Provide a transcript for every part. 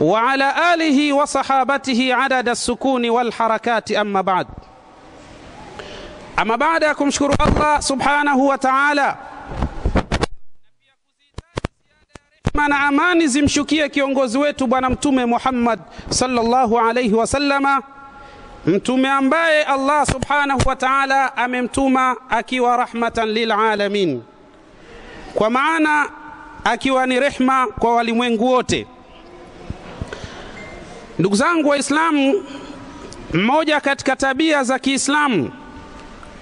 وعلى آله وصحابته عدد السكون والحركات أما بعد. أما بعدكم شكر الله سبحانه وتعالى na amani zimshukie kiongozi wetu bwana mtume Muhammad sallallahu alayhi wasallama, mtume ambaye Allah subhanahu wa ta'ala amemtuma akiwa rahmatan lil alamin, kwa maana akiwa ni rehma kwa walimwengu wote. Ndugu zangu waislamu, mmoja katika tabia za Kiislamu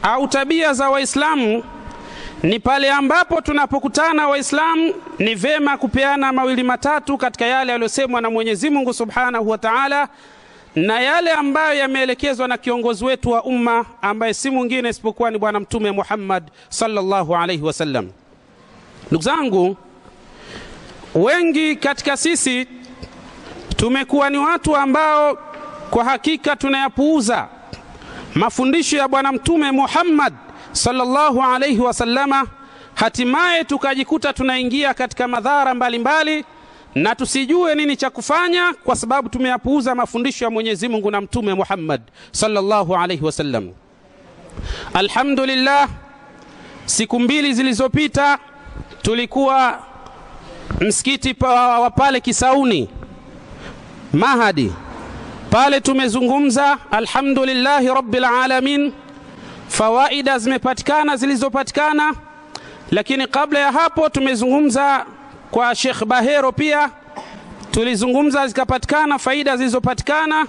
au tabia za waislamu ni pale ambapo tunapokutana waislamu ni vema kupeana mawili matatu katika yale yaliyosemwa na Mwenyezi Mungu Subhanahu wa Ta'ala na yale ambayo yameelekezwa na kiongozi wetu wa umma ambaye si mwingine isipokuwa ni bwana mtume Muhammad sallallahu alayhi wasallam. Ndugu zangu, wengi katika sisi tumekuwa ni watu ambao kwa hakika tunayapuuza mafundisho ya bwana mtume Muhammad sallallahu alayhi wasallama, hatimaye tukajikuta tunaingia katika madhara mbalimbali na tusijue nini cha kufanya kwa sababu tumeyapuuza mafundisho ya Mwenyezi Mungu na mtume Muhammad sallallahu alayhi wasallam. Alhamdulillah, siku mbili zilizopita tulikuwa msikiti wa pale Kisauni Mahadi, pale tumezungumza alhamdulillahi rabbil alamin, fawaida zimepatikana zilizopatikana. Lakini kabla ya hapo tumezungumza kwa Sheikh Bahero, pia tulizungumza zikapatikana faida zilizopatikana.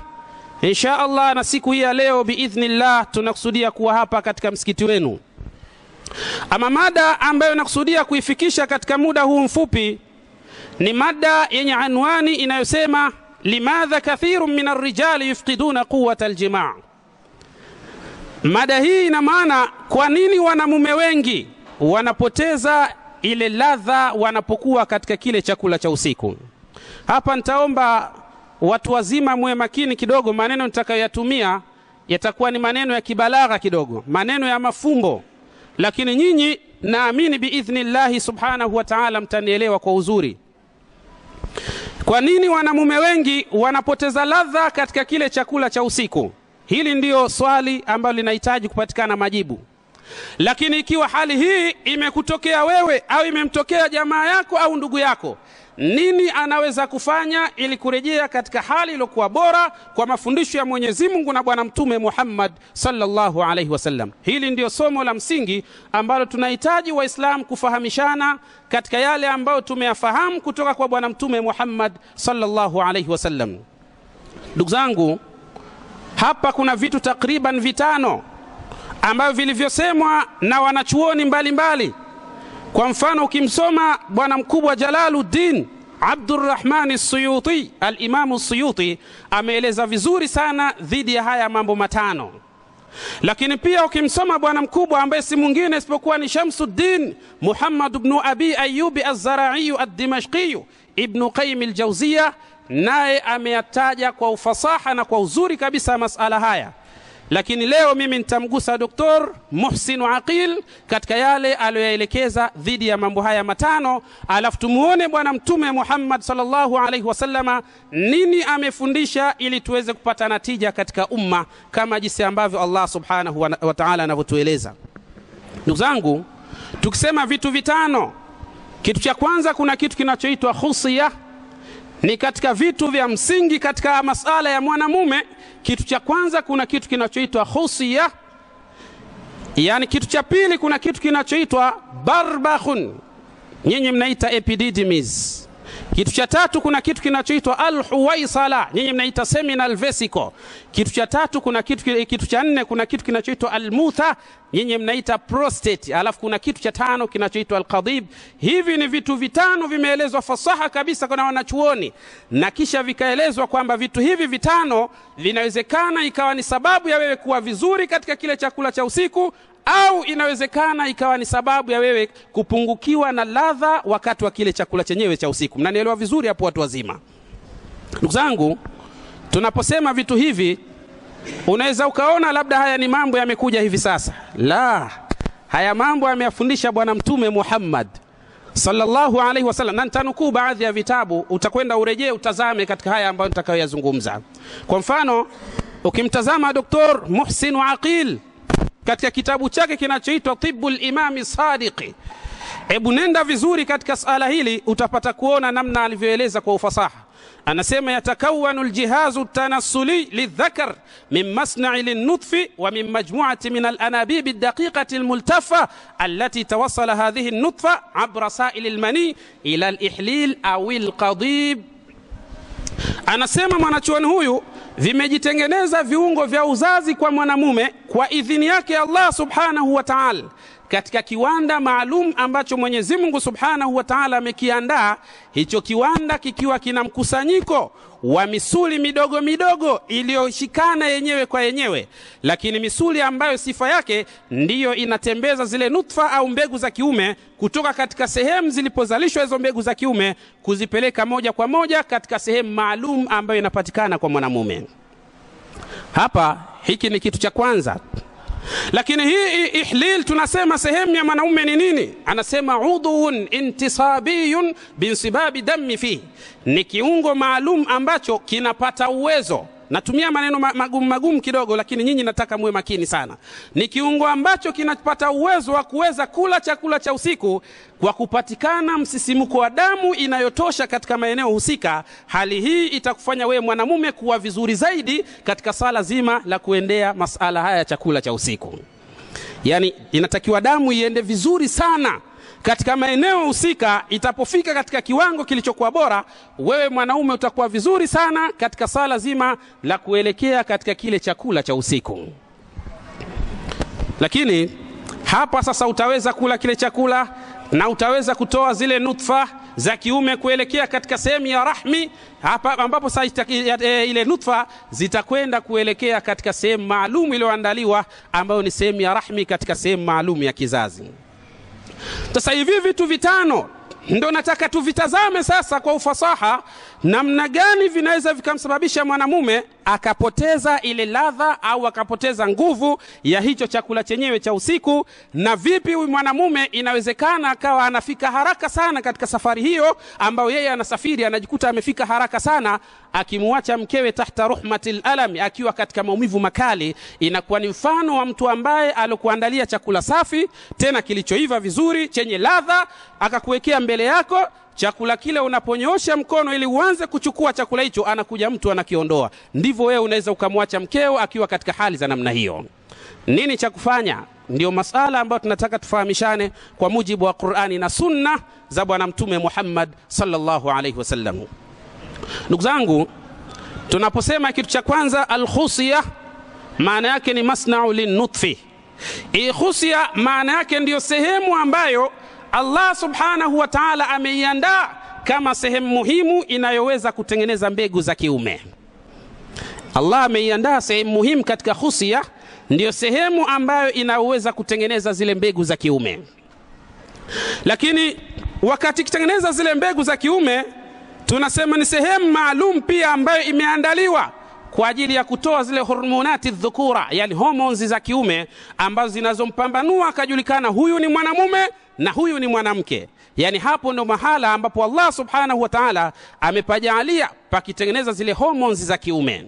Insha Allah na siku hii ya leo biidhnillah tunakusudia kuwa hapa katika msikiti wenu. Ama mada ambayo nakusudia kuifikisha katika muda huu mfupi ni mada yenye anwani inayosema limadha kathirun min ar-rijali yufqiduna quwwata al-jimaa. Mada hii ina maana kwa nini wanamume wengi wanapoteza ile ladha wanapokuwa katika kile chakula cha usiku. Hapa nitaomba watu wazima muwe makini kidogo, maneno nitakayoyatumia yatakuwa ni maneno ya kibalagha kidogo, maneno ya mafumbo, lakini nyinyi naamini biidhnillah subhanahu wa ta'ala mtanielewa kwa uzuri. Kwa nini wanamume wengi wanapoteza ladha katika kile chakula cha usiku? Hili ndio swali ambalo linahitaji kupatikana majibu. Lakini ikiwa hali hii imekutokea wewe au imemtokea jamaa yako au ndugu yako, nini anaweza kufanya ili kurejea katika hali iliyokuwa bora kwa mafundisho ya Mwenyezi Mungu na bwana mtume Muhammad sallallahu alayhi wasallam? Hili ndio somo la msingi ambalo tunahitaji waislamu kufahamishana katika yale ambayo tumeyafahamu kutoka kwa bwana mtume Muhammad sallallahu alayhi wasallam. Ndugu zangu, hapa kuna vitu takriban vitano ambavyo vilivyosemwa na wanachuoni mbalimbali. Kwa mfano ukimsoma bwana mkubwa Jalaluddin Abdurrahman as-Suyuti, al-Imam as-Suyuti ameeleza vizuri sana dhidi ya haya mambo matano. Lakini pia ukimsoma bwana mkubwa ambaye si mwingine isipokuwa ni Shamsuddin Muhammad ibn Abi Ayyub az-Zara'i ad-Dimashqi Ibn Qayyim al-Jawziyya, naye ameyataja kwa ufasaha na kwa uzuri kabisa masala haya. Lakini leo mimi nitamgusa Dr. Muhsin Aqil katika yale aliyoelekeza dhidi ya mambo haya matano, alafu tumuone bwana mtume Muhammad sallallahu alaihi wasallama nini amefundisha ili tuweze kupata natija katika umma kama jinsi ambavyo Allah subhanahu wa ta'ala anavyotueleza. Ndugu zangu, tukisema vitu vitano, kitu cha kwanza kuna kitu kinachoitwa khusiyah, ni katika vitu vya msingi katika masala ya mwanamume. Kitu cha kwanza kuna kitu kinachoitwa khusiyah, yani kitu cha pili kuna kitu kinachoitwa barbakhun, nyinyi mnaita epididymis. Kitu cha tatu kuna kitu kinachoitwa al-huwaisala, nyinyi mnaita seminal vesicle. Kitu cha tatu kuna kitu cha nne kuna kitu kinachoitwa al-mutha, nyinyi mnaita prostate. Alafu kuna kitu cha tano kinachoitwa al-qadib. Hivi ni vitu vitano vimeelezwa fasaha kabisa kwa wanachuoni, na kisha vikaelezwa kwamba vitu hivi vitano vinawezekana ikawa ni sababu ya wewe kuwa vizuri katika kile chakula cha usiku, au inawezekana ikawa ni sababu ya wewe kupungukiwa na ladha wakati wa kile chakula chenyewe cha usiku. Mnanielewa vizuri hapo watu wazima? Ndugu zangu, tunaposema vitu hivi unaweza ukaona labda haya ni mambo yamekuja hivi sasa. La, haya mambo ameyafundisha bwana mtume Muhammad sallallahu alaihi wasallam, na nitanukuu baadhi ya vitabu, utakwenda urejee utazame katika haya ambayo nitakayoyazungumza. Kwa mfano, ukimtazama Dr. Muhsin Aqil katika kitabu chake kinachoitwa Tibbul Imam Sadiqi, hebu nenda vizuri katika sala hili, utapata kuona namna alivyoeleza kwa ufasaha. Anasema yatakawanu aljihazu tanassuli lidhakar min masna'i linnutfi wa min majmu'ati min alanabib aldaqiqati almultafa allati tawassala hadhihi an-nutfa abra sa'il almani ila alihlil aw alqadib. Anasema mwanachuoni huyu, vimejitengeneza viungo vya uzazi kwa mwanamume kwa idhini yake Allah subhanahu wa ta'ala, katika kiwanda maalum ambacho Mwenyezi Mungu Subhanahu wa Ta'ala amekiandaa. Hicho kiwanda kikiwa kina mkusanyiko wa misuli midogo midogo iliyoshikana yenyewe kwa yenyewe, lakini misuli ambayo sifa yake ndiyo inatembeza zile nutfa au mbegu za kiume kutoka katika sehemu zilipozalishwa hizo mbegu za kiume kuzipeleka moja kwa moja katika sehemu maalum ambayo inapatikana kwa mwanamume. Hapa hiki ni kitu cha kwanza. Lakini hii ihlil tunasema sehemu ya mwanaume ni nini? Anasema udhun intisabiyun binsibabi dami fi, ni kiungo maalum ambacho kinapata uwezo. Natumia maneno magumu kidogo, lakini nyinyi nataka muwe makini sana. Ni kiungo ambacho kinapata uwezo wa kuweza kula chakula cha usiku kwa kupatikana msisimuko wa damu inayotosha katika maeneo husika. Hali hii itakufanya wewe mwanamume kuwa vizuri zaidi katika sala zima la kuendea masala haya ya chakula cha usiku. Yani inatakiwa damu iende vizuri sana katika maeneo husika. Itapofika katika kiwango kilichokuwa bora, wewe mwanaume utakuwa vizuri sana katika sala zima la kuelekea katika kile chakula cha usiku. Lakini hapa sasa utaweza kula kile chakula na utaweza kutoa zile nutfa za kiume kuelekea katika sehemu ya rahmi, hapa ambapo sasa ile nutfa zitakwenda kuelekea katika sehemu maalum iliyoandaliwa ambayo ni sehemu ya rahmi, katika sehemu maalum ya kizazi. Sasa hivi vitu vitano ndio nataka tuvitazame sasa kwa ufasaha, namna gani vinaweza vikamsababisha mwanamume akapoteza ile ladha au akapoteza nguvu ya hicho chakula chenyewe cha usiku, na vipi huyu mwanamume inawezekana akawa anafika haraka sana katika safari hiyo ambayo yeye anasafiri, anajikuta amefika haraka sana, akimwacha mkewe tahta ruhmatil alami, akiwa katika maumivu makali. Inakuwa ni mfano wa mtu ambaye alikuandalia chakula safi tena kilichoiva vizuri chenye ladha, akakuwekea mbele yako chakula kile. Unaponyosha mkono ili uanze kuchukua chakula hicho, anakuja mtu anakiondoa. Ndivyo wewe unaweza ukamwacha mkeo akiwa katika hali za namna hiyo. Nini cha kufanya? Ndio masala ambayo tunataka tufahamishane kwa mujibu wa Qur'ani na Sunna za Bwana Mtume Muhammad sallallahu alaihi wasallam. Ndugu zangu, tunaposema kitu cha kwanza al-khusya, maana yake ni masna'u lin-nutfi. Hii khusya maana yake ndio sehemu ambayo Allah subhanahu wa ta'ala ameiandaa kama sehemu muhimu inayoweza kutengeneza mbegu za kiume. Allah ameiandaa sehemu muhimu katika khusya, ndio sehemu ambayo inaweza kutengeneza zile mbegu za kiume. Lakini wakati kitengeneza zile mbegu za kiume, tunasema ni sehemu maalum pia ambayo imeandaliwa kwa ajili ya kutoa zile hormonati dhukura, yani hormones za kiume ambazo zinazompambanua akajulikana huyu ni mwanamume na huyu ni mwanamke. Yani hapo ndo mahala ambapo Allah subhanahu wa ta'ala amepajalia pakitengeneza zile hormones za kiume.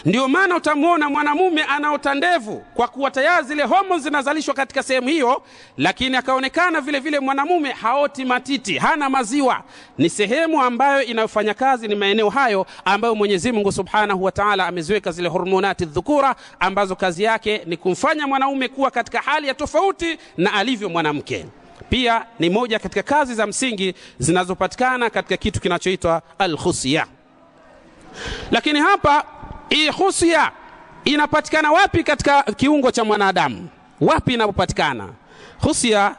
Ndio maana utamuona mwanamume anaota ndevu kwa kuwa tayari zile hormones zinazalishwa katika sehemu hiyo, lakini akaonekana vile vile mwanamume haoti matiti, hana maziwa. Ni sehemu ambayo inayofanya kazi, ni maeneo hayo ambayo Mwenyezi Mungu Subhanahu wa Ta'ala ameziweka zile hormonati dhukura ambazo kazi yake ni kumfanya mwanamume kuwa katika hali ya tofauti na alivyo mwanamke. Pia ni moja katika kazi za msingi zinazopatikana katika kitu kinachoitwa al-khusya. Lakini hapa hii khusya inapatikana wapi katika kiungo cha mwanadamu? Wapi inapatikana? Khusya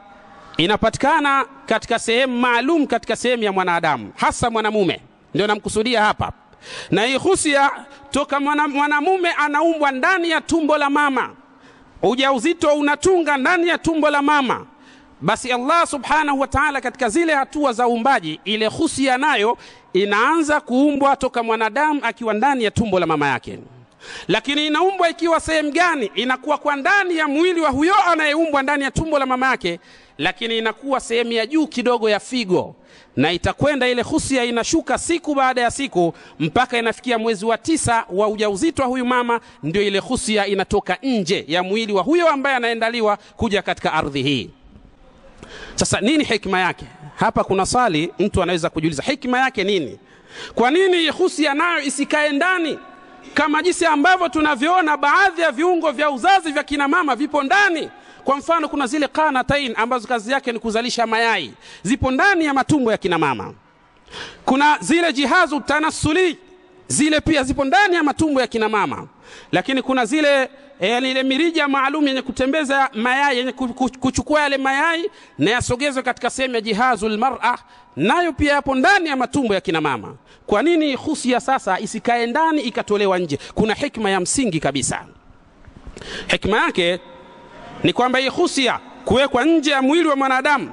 inapatikana katika sehemu maalum katika sehemu ya mwanadamu, hasa mwanamume ndio namkusudia hapa. Na hii khusya toka mwanamume anaumbwa ndani ya tumbo la mama, ujauzito unatunga ndani ya tumbo la mama, basi Allah subhanahu wa ta'ala katika zile hatua za uumbaji, ile khusya nayo inaanza kuumbwa toka mwanadamu akiwa ndani ya tumbo la mama yake. Lakini inaumbwa ikiwa sehemu gani? Inakuwa kwa ndani ya mwili wa huyo anayeumbwa ndani ya tumbo la mama yake, lakini inakuwa sehemu ya juu kidogo ya figo, na itakwenda ile khusia inashuka siku baada ya siku mpaka inafikia mwezi wa 9 wa ujauzito wa huyu mama, ndio ile khusia inatoka nje ya mwili wa huyo ambaye anaendaliwa kuja katika ardhi hii. Sasa nini hikma yake? Hapa kuna swali mtu anaweza kujiuliza, hikma yake nini? Kwa nini khusia nayo isikae ndani kama jinsi ambavyo tunavyoona baadhi ya viungo vya uzazi vya kina mama vipo ndani? Kwa mfano kuna zile qanatain ambazo kazi yake ni kuzalisha mayai, zipo ndani ya matumbo ya kina mama. Kuna zile jihazu tanasuli, zile pia zipo ndani ya matumbo ya kina mama. Lakini kuna zile ile mirija maalum yenye kutembeza mayai, yenye kuchukua yale mayai na yasogezwe katika sehemu ya jihazul mar'a, nayo pia yapo ndani ya matumbo ya kina mama. Kwa nini khusia sasa isikae ndani ikatolewa nje? Kuna hikma ya msingi kabisa. Hikma yake ni kwamba hii khusia kuwekwa nje ya mwili wa mwanadamu,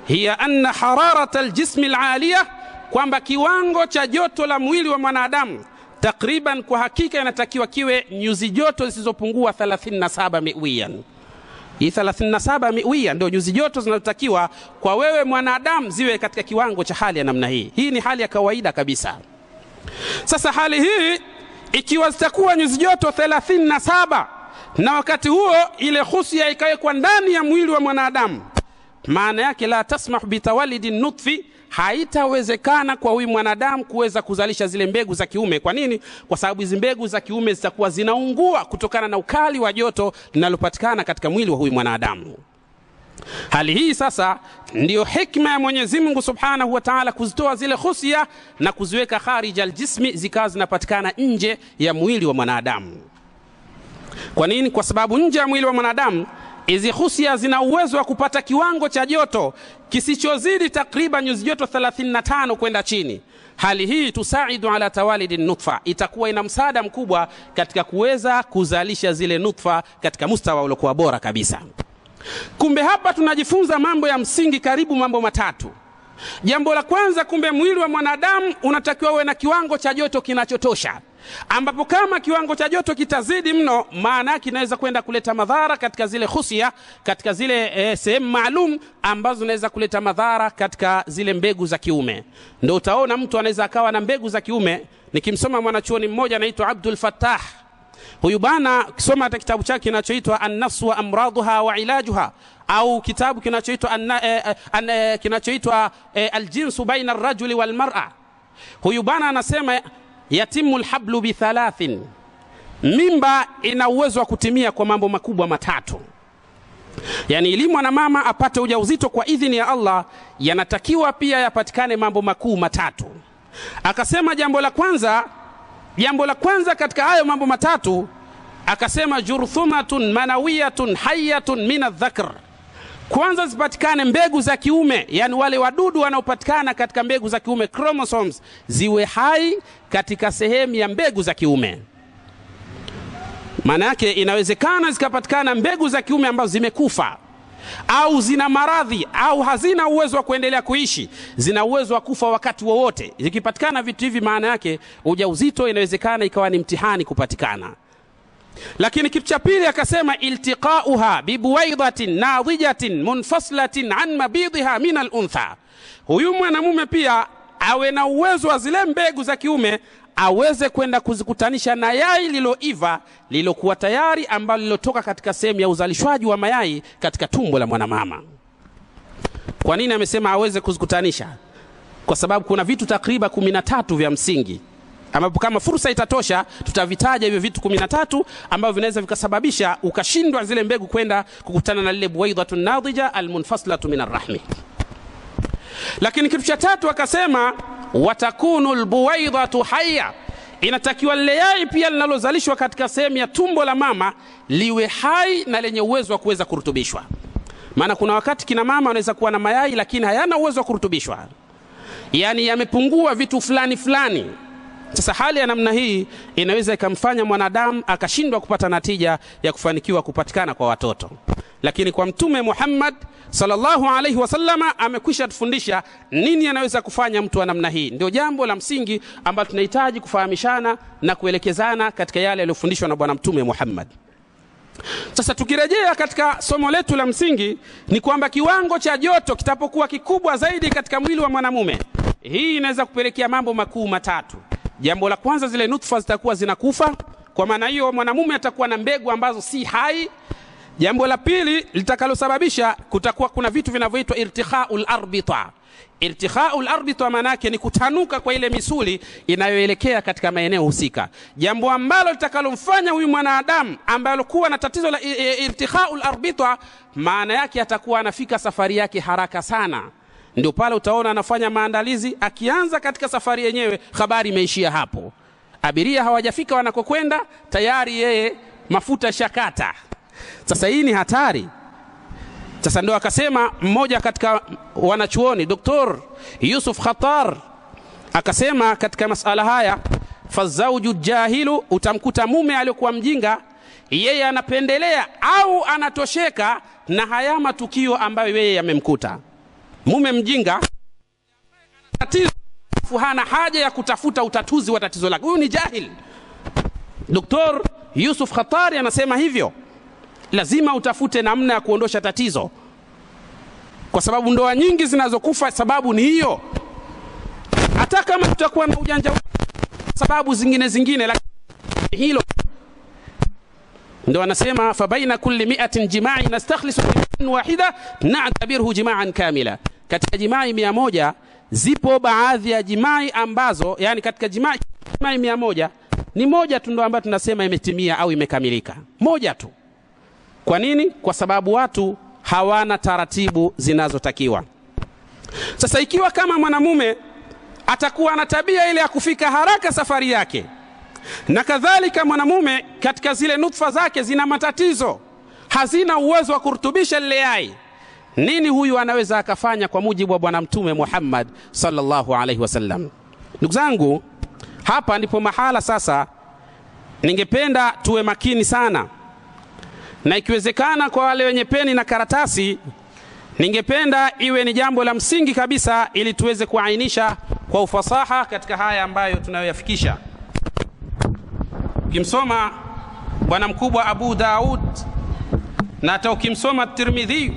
hiya anna hararata aljismi alaliya, kwamba kiwango cha joto la mwili wa mwanadamu takriban kwa hakika inatakiwa kiwe nyuzi joto zisizopungua 37 miwiyan. Hii 37 miwiyan ndio nyuzi joto zinazotakiwa kwa wewe mwanadamu ziwe katika kiwango cha hali ya namna hii. Hii ni hali ya kawaida kabisa. Sasa hali hii ikiwa zitakuwa nyuzi joto 37 na wakati huo ile khusia ikawekwa ndani ya mwili wa mwanadamu, maana yake la tasmah bitawalidi nutfi, haitawezekana kwa huyu mwanadamu kuweza kuzalisha zile mbegu za kiume. Kwa nini? Kwa sababu hizo mbegu za kiume zitakuwa zinaungua kutokana na ukali wa joto linalopatikana katika mwili wa huyu mwanadamu. Hali hii sasa ndiyo hikma ya Mwenyezi Mungu Subhanahu wa Ta'ala kuzitoa zile khusia na kuziweka kharij aljismi, zikawa zinapatikana nje ya mwili wa mwanadamu. Kwa nini? Kwa sababu nje ya mwili wa mwanadamu hizi khusia zina uwezo wa kupata kiwango cha joto kisichozidi takriban nyuzi joto 35 kwenda chini. Hali hii tusaidu ala tawalidi nutfa, itakuwa ina msaada mkubwa katika kuweza kuzalisha zile nutfa katika mustawa uliokuwa bora kabisa. Kumbe hapa tunajifunza mambo ya msingi, karibu mambo matatu. Jambo la kwanza, kumbe mwili wa mwanadamu unatakiwa uwe na kiwango cha joto kinachotosha, ambapo kama kiwango cha joto kitazidi mno, maana yake inaweza kwenda kuleta madhara katika zile khusia, katika zile sehemu maalum ambazo zinaweza kuleta madhara katika zile mbegu za kiume. Ndio utaona mtu anaweza akawa na mbegu za kiume. Nikimsoma mwanachuoni mmoja anaitwa Abdul Fattah, huyu bana kisoma hata kitabu chake kinachoitwa An-Nafs wa Amraduha wa Ilajuha, au kitabu kinachoitwa Al-Jinsu baina ar-rajuli wal mar'a, huyu bana anasema yatimu alhablu bi 3, mimba ina uwezo wa kutimia kwa mambo makubwa matatu. Yani ili mwanamama apate ujauzito kwa idhini ya Allah, yanatakiwa pia yapatikane mambo makuu matatu. Akasema jambo la kwanza katika hayo mambo matatu, akasema jurthumatun manawiyatun hayyatun min adh-dhakr. Kwanza zipatikane mbegu za kiume, yani wale wadudu wanaopatikana katika mbegu za kiume, chromosomes, ziwe hai katika sehemu ya mbegu za kiume. Maana yake inawezekana zikapatikana mbegu za kiume ambazo zimekufa au zina maradhi au hazina uwezo wa kuendelea kuishi, zina uwezo wa kufa wakati wowote. Zikipatikana vitu hivi, maana yake ujauzito inawezekana ikawa ni mtihani kupatikana. Lakini kitu cha pili akasema iltiqauha bibuwaidatin nadhijatin munfasilatin an mabidha min al-untha. Huyu mwanamume pia awe na uwezo wa zile mbegu za kiume aweze kwenda kuzikutanisha na yai liloiva lilokuwa tayari, ambalo lilotoka katika sehemu ya uzalishwaji wa mayai katika tumbo la mwanamama. Kwa nini amesema aweze kuzikutanisha? Kwa sababu kuna vitu takriban 13 vya msingi, ambapo kama fursa itatosha tutavitaja hivyo vitu 13 ambavyo vinaweza vikasababisha ukashindwa zile mbegu kwenda kukutana na lile buwaidatun nadhija almunfasilatu min arrahmi. Lakini kitu cha tatu akasema watakunu albuwaidatu hayya, inatakiwa lile yai pia linalozalishwa katika sehemu ya tumbo la mama liwe hai na lenye uwezo wa kuweza kurutubishwa. Maana kuna wakati kina mama wanaweza kuwa na mayai lakini hayana uwezo wa kurutubishwa, yani yamepungua vitu fulani. Sasa hali ya namna hii inaweza ikamfanya mwanadamu akashindwa kupata natija ya kufanikiwa kupatikana kwa watoto. lakini kwa Mtume Muhammad sallallahu alaihi wasallama amekwisha tufundisha nini anaweza kufanya mtu wa namna hii. Ndio jambo la msingi ambalo tunahitaji kufahamishana na kuelekezana katika yale yaliyofundishwa na bwana Mtume Muhammad. Sasa tukirejea katika somo letu la msingi, ni kwamba kiwango cha joto kitapokuwa kikubwa zaidi katika mwili wa mwanamume, hii inaweza kupelekea mambo makuu matatu. Jambo la kwanza, zile nutfa zitakuwa zinakufa, kwa maana hiyo mwanamume atakuwa na mbegu ambazo si hai. Jambo la pili litakalosababisha, kutakuwa kuna vitu vinavyoitwa irtikhaul arbita. Irtikhaul arbita maana yake ni kutanuka kwa ile misuli inayoelekea katika maeneo husika, jambo ambalo litakalomfanya huyu mwanadamu ambaye alikuwa na tatizo la irtikhaul arbita, maana yake atakuwa anafika safari yake haraka sana. Ndio pale utaona anafanya maandalizi, akianza katika safari yenyewe habari imeishia hapo. Abiria hawajafika wanakokwenda, tayari yeye mafuta shakata. Sasa hii ni hatari. Sasa ndio akasema mmoja katika wanachuoni, Dr. Yusuf Khattar, akasema katika masala haya, fazauju jahilu, utamkuta mume aliyokuwa mjinga, yeye anapendelea au anatosheka na haya matukio ambayo yeye yamemkuta. Mume mjinga tatizo, hana haja ya kutafuta utatuzi wa tatizo lake, huyu ni jahil. Dr. Yusuf Khattar anasema hivyo, lazima utafute namna ya kuondosha tatizo, kwa sababu ndoa nyingi zinazokufa sababu ni hiyo. Hata kama tutakuwa na ujanja sababu zingine, lakini hilo ndio anasema, fa baina kulli 100 jima'i nastakhlisu min wahida na'tabiruhu jima'an kamila. Katika jima'i 100 zipo baadhi ya jima'i ambazo, yani katika jima'i 100 ni moja tu ndio ambayo tunasema imetimia au imekamilika, moja tu. Kwa nini? Kwa sababu watu hawana taratibu zinazotakiwa. Sasa ikiwa kama mwanamume atakuwa na tabia ile ya kufika haraka safari yake, na kadhalika mwanamume katika zile nutfa zake zina matatizo, hazina uwezo wa kurutubisha lile yai, nini huyu anaweza akafanya kwa mujibu wa bwana Mtume Muhammad sallallahu alaihi wasallam? Ndugu zangu, hapa ndipo mahala sasa ningependa tuwe makini sana, na ikiwezekana kwa wale wenye peni na karatasi, ningependa iwe ni jambo la msingi kabisa, ili tuweze kuainisha kwa ufasaha katika haya ambayo tunayoyafikisha. Ukimsoma bwana mkubwa Abu Daud na hata ukimsoma Tirmidhi,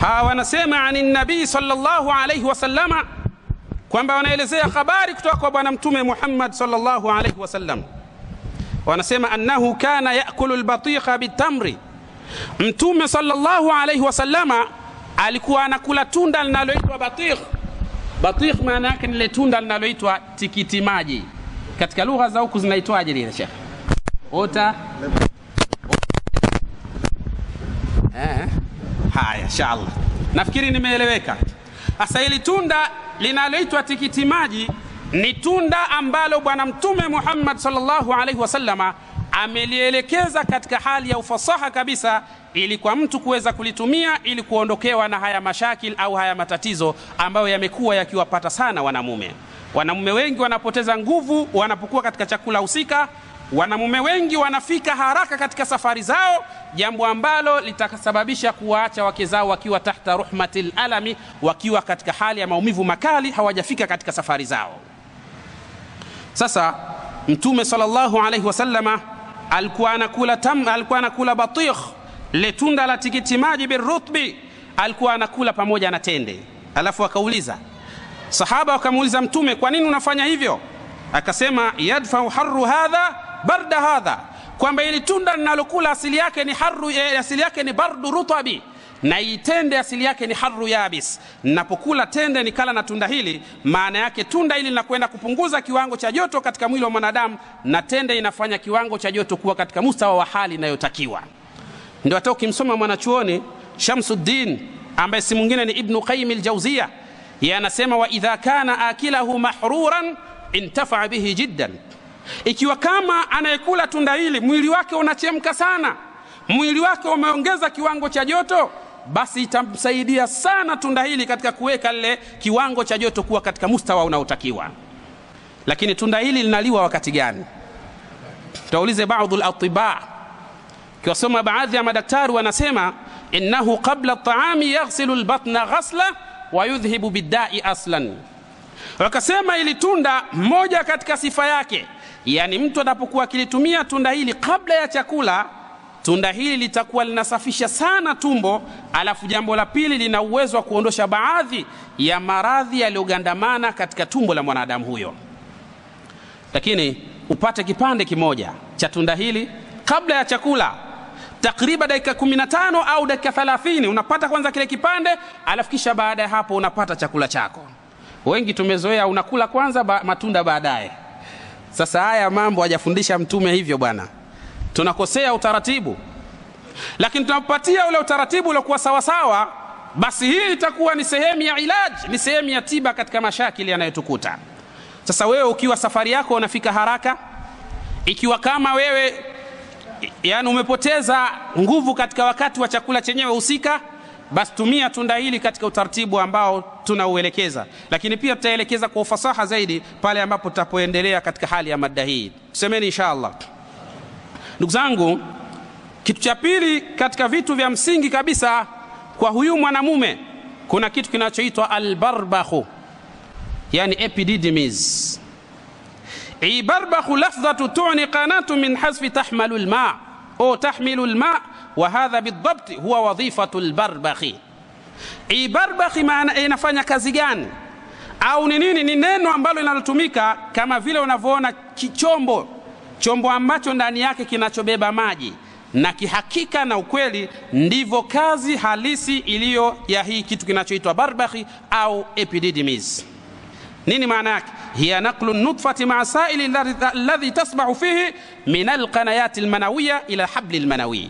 hawa wanasema ani nabii sallallahu alayhi wasallama, kwamba wanaelezea habari kutoka kwa bwana Mtume Muhammad sallallahu alayhi wasallam. Wanasema annahu kana yaakulu albatikha bitamri, Mtume sallallahu alayhi wasallama alikuwa anakula tunda linaloitwa batikh. Batikh maana yake ni tunda linaloitwa tikiti maji. Katika lugha za huku zinaitwaje lile Sheikh? Ota. Haya, inshallah nafikiri nimeeleweka. Sasa hili tunda linaloitwa tikiti maji ni tunda ambalo bwana Mtume Muhammad sallallahu alaihi wasallama amelielekeza katika hali ya ufasaha kabisa, ili kwa mtu kuweza kulitumia ili kuondokewa na haya mashakil au haya matatizo ambayo yamekuwa yakiwapata sana wanamume. Wanamume wengi wanapoteza nguvu wanapokuwa katika chakula husika. Wanamume wengi wanafika haraka katika safari zao, jambo ambalo litasababisha kuwaacha wake zao wakiwa tahta ruhmatil alami, wakiwa katika hali ya maumivu makali, hawajafika katika safari zao. Sasa Mtume sallallahu alaihi wasallama alikuwa anakula batikh, le tunda la tikiti maji birutbi, alikuwa anakula pamoja na tende. Alafu akauliza sahaba, wakamuuliza Mtume, kwa nini unafanya hivyo? Akasema yadfa harru hadha barda hadha, kwamba ili tunda linalokula asili yake ni harru, asili yake ni bardu rutabi, na itende asili yake ni harru yabis. Ninapokula tende nikala na tunda hili, maana yake tunda hili linakwenda kupunguza kiwango cha joto katika mwili wa mwanadamu, na tende inafanya kiwango cha joto kuwa katika mustawa wa hali inayotakiwa. Ndio hata ukimsoma mwanachuoni Shamsuddin ambaye si mwingine ni Ibn Qayyim al-Jawziyya, yeye anasema wa idha kana akilahu mahruran intafa bihi jiddan, ikiwa kama anayekula tunda hili mwili wake unachemka sana, mwili wake umeongeza kiwango cha joto, basi itamsaidia sana tunda hili katika kuweka lile kiwango cha joto kuwa katika mustawa unaotakiwa. Lakini tunda hili linaliwa wakati gani? Tutaulize baadhi al-atibaa. Kiwasoma baadhi ya madaktari wanasema innahu qabla at-ta'ami yaghsilu al-batna ghasla wa yudhhibu bid-da'i aslan. Wakasema ili tunda moja katika sifa yake, yani mtu anapokuwa akilitumia tunda hili kabla ya chakula, tunda hili litakuwa linasafisha sana tumbo, alafu jambo la pili lina uwezo wa kuondosha baadhi ya maradhi yaliyogandamana katika tumbo la mwanadamu huyo. Lakini upate kipande kimoja cha tunda hili kabla ya chakula, takriban dakika 15 au dakika 30, unapata kwanza kile kipande, alafu kisha baada ya hapo unapata chakula chako. Wengi tumezoea unakula kwanza matunda baadaye. Sasa haya mambo hajafundisha Mtume hivyo bwana. Tunakosea utaratibu. Lakini tunapatia ule utaratibu uliokuwa sawa sawa, basi hii itakuwa ni sehemu ya ilaji, ni sehemu ya tiba katika mashakili yanayotukuta. Sasa wewe ukiwa safari yako unafika haraka, ikiwa kama wewe yani umepoteza nguvu katika wakati wa chakula chenyewe husika, basi tumia tunda hili katika utaratibu ambao tunauelekeza. Lakini pia tutaelekeza kwa ufasaha zaidi pale ambapo tutapoendelea katika hali ya mada hii. Tusemeni inshallah. Ndugu zangu, kitu cha pili katika vitu vya msingi kabisa kwa huyu mwanamume, kuna kitu kinachoitwa albarbakhu, yani epididymis. Barbakhu lafdhatu tu'ni qanatu min hasfi tahmalu alma au tahmilu alma, wa hadha bidhabt huwa wadhifatu albarbakhi. Barbakhi maana inafanya kazi gani au ni nini? Ni neno ambalo linalotumika kama vile unavyoona chombo ambacho ndani yake kinachobeba maji, na kihakika na ukweli ndivyo kazi halisi iliyo ya hii kitu kinachoitwa barbakhi au epididymis. Nini maana yake? Hiya naqlu an-nutfati ma'a sa'ili alladhi tasbahu fihi min al-qanayat al-manawiyya ila habli al-manawi.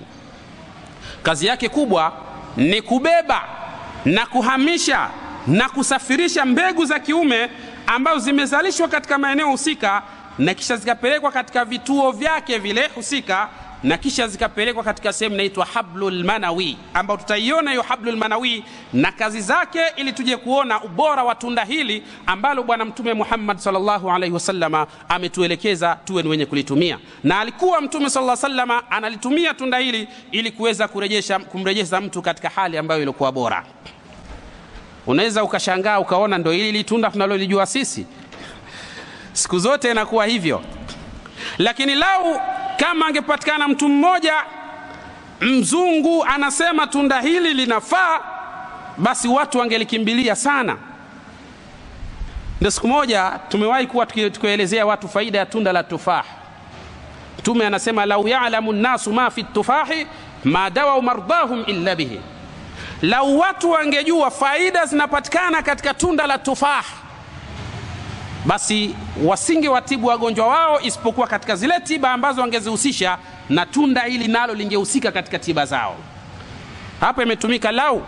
Kazi yake kubwa ni kubeba na kuhamisha na kusafirisha mbegu za kiume ambazo zimezalishwa katika maeneo husika, na kisha zikapelekwa katika vituo vyake vile husika, na kisha zikapelekwa katika sehemu inaitwa hablul manawi, ambao tutaiona hiyo hablul manawi na kazi zake, ili tuje kuona ubora wa tunda hili ambalo bwana Mtume Muhammad sallallahu alaihi wasallama ametuelekeza tuwe ni wenye kulitumia. Na alikuwa Mtume sallallahu alaihi wasallama analitumia tunda hili ili kuweza kumrejesha mtu katika hali ambayo ilikuwa bora. Unaweza ukashangaa ukaona ndio hili tunda tunalolijua sisi, siku zote inakuwa hivyo. Lakini lau kama angepatikana mtu mmoja mzungu anasema tunda hili linafaa, basi watu wangelikimbilia sana. Ndio siku moja tumewahi kuwa tukielezea watu faida ya tunda la tufah. Mtume anasema lau ya'lamu an-nasu ma fi at-tufahi ma dawa mardahum illa bihi. Lau watu wangejua faida zinapatikana katika tunda la tufah, basi wasinge watibu wagonjwa wao isipokuwa katika zile tiba ambazo wangezihusisha na tunda hili, nalo lingehusika katika tiba zao. Hapa imetumika lau.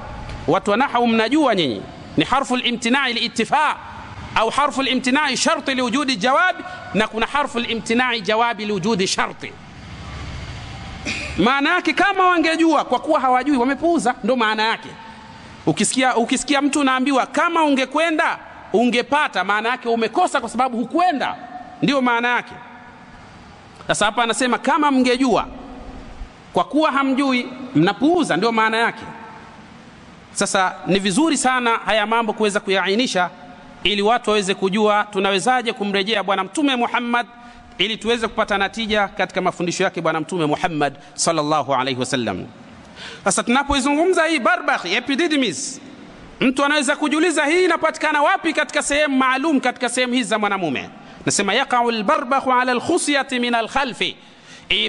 Watu wanahau mnajua nyinyi ni harfu al-imtina'i li-ittifa' au harfu al-imtina'i sharti liwujudi jawab, na kuna harfu al-imtina'i jawabi liwujudi sharti. Maana yake kama wangejua, kwa kuwa hawajui wamepuuza, ndo maana yake. Ukisikia mtu unaambiwa kama ungekwenda ungepata, maana yake umekosa kwa sababu hukwenda, ndio maana yake. Sasa hapa anasema kama mngejua, kwa kuwa hamjui mnapuuza, ndio maana yake. Sasa ni vizuri sana haya mambo kuweza kuyaainisha ili watu waweze kujua tunawezaje kumrejea bwana Mtume Muhammad ili tuweze kupata natija katika mafundisho yake bwana Mtume Muhammad sallallahu alaihi wasallam. Sasa tunapoizungumza hii barbakhi epididymis, mtu anaweza kujiuliza hii inapatikana wapi katika sehemu maalum katika sehemu hizi za mwanamume. Nasema yaqa'u al-barbakhu 'ala al-khusyati min al-khalfi.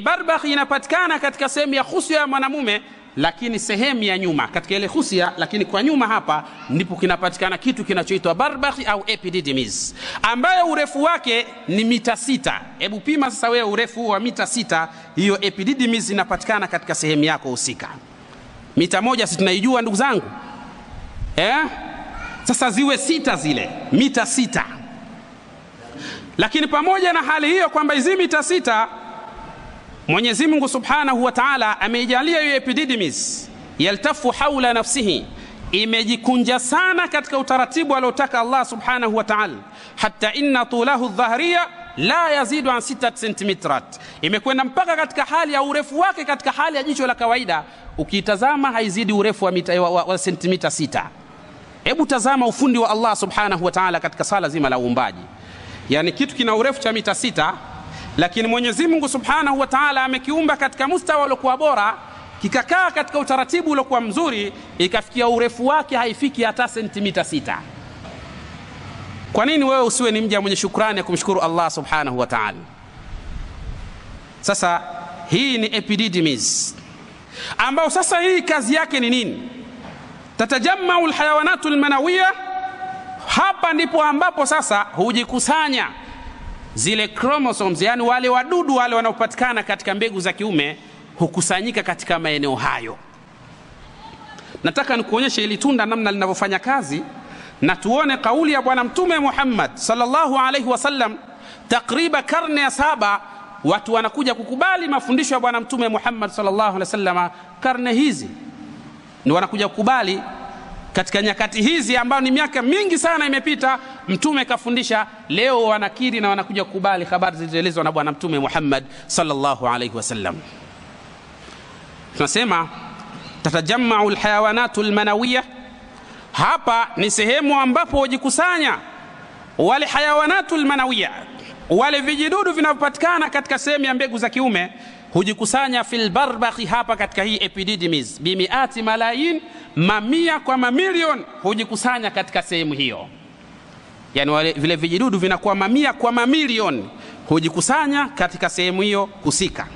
Barbakhi inapatikana katika sehemu ya khusya ya mwanamume, lakini sehemu ya nyuma katika ile khusya, lakini kwa nyuma hapa ndipo kinapatikana kitu kinachoitwa barbakhi au epididymis, ambayo urefu wake ni mita 6. Hebu pima sasa wewe urefu wa mita 6, hiyo epididymis inapatikana katika sehemu yako husika. Mita moja si tunaijua ndugu zangu? Sasa ziwe 6 zile mita 6. Lakini pamoja na hali hiyo kwamba hizi mita 6 Mwenyezi Mungu Subhanahu wa Ta'ala ameijalia hiyo epididymis yaltafu haula nafsihi, imejikunja sana katika utaratibu aliotaka Allah Subhanahu wa Ta'ala, hatta inna tulahu adh-dhahriya la yazidu an 6 cm, imekwenda mpaka katika hali ya urefu wake katika hali ya jicho la kawaida ukitazama haizidi urefu wa sentimita 6. Hebu tazama ufundi wa Allah subhanahu wa ta'ala katika sala zima la uumbaji. Yani kitu kina urefu cha mita 6, lakini Mwenyezi Mungu subhanahu wa ta'ala amekiumba katika mustawa uliokuwa bora, kikakaa katika utaratibu uliokuwa mzuri, ikafikia urefu wake haifiki hata sentimita 6. Kwa nini wewe usiwe ni mja mwenye shukrani ya kumshukuru Allah subhanahu wa ta'ala? Sasa hii ni epididymis, ambao sasa hii kazi yake ni nini? Tatajammau alhayawanatu almanawiyya. Hapa ndipo ambapo sasa hujikusanya zile chromosomes, yani wale wadudu wale wanaopatikana katika mbegu za kiume hukusanyika katika maeneo hayo. Nataka nikuonyeshe ili tunda namna linavyofanya kazi, na tuone kauli ya Bwana Mtume Muhammad sallallahu alaihi wasallam. Takriban karne ya 7 watu wanakuja kukubali mafundisho ya Bwana Mtume Muhammad sallallahu alaihi wasallam. Karne hizi ni wanakuja kukubali katika nyakati hizi ambao ni miaka mingi sana imepita, Mtume kafundisha, leo wanakiri na wanakuja kukubali habari zilizoelezwa na Bwana Mtume Muhammad sallallahu alaihi wasallam. Tunasema tatajammau alhayawanatu almanawiyya. Hapa ni sehemu ambapo hujikusanya wale hayawanatu almanawiyya, wale vijidudu vinavyopatikana katika sehemu ya mbegu za kiume hujikusanya fil barbakhi, hapa katika hii epididymis, bimiati malayin, mamia kwa mamilion hujikusanya katika sehemu hiyo. Yani wale vile vijidudu vinakuwa mamia kwa mamilion hujikusanya katika sehemu hiyo husika.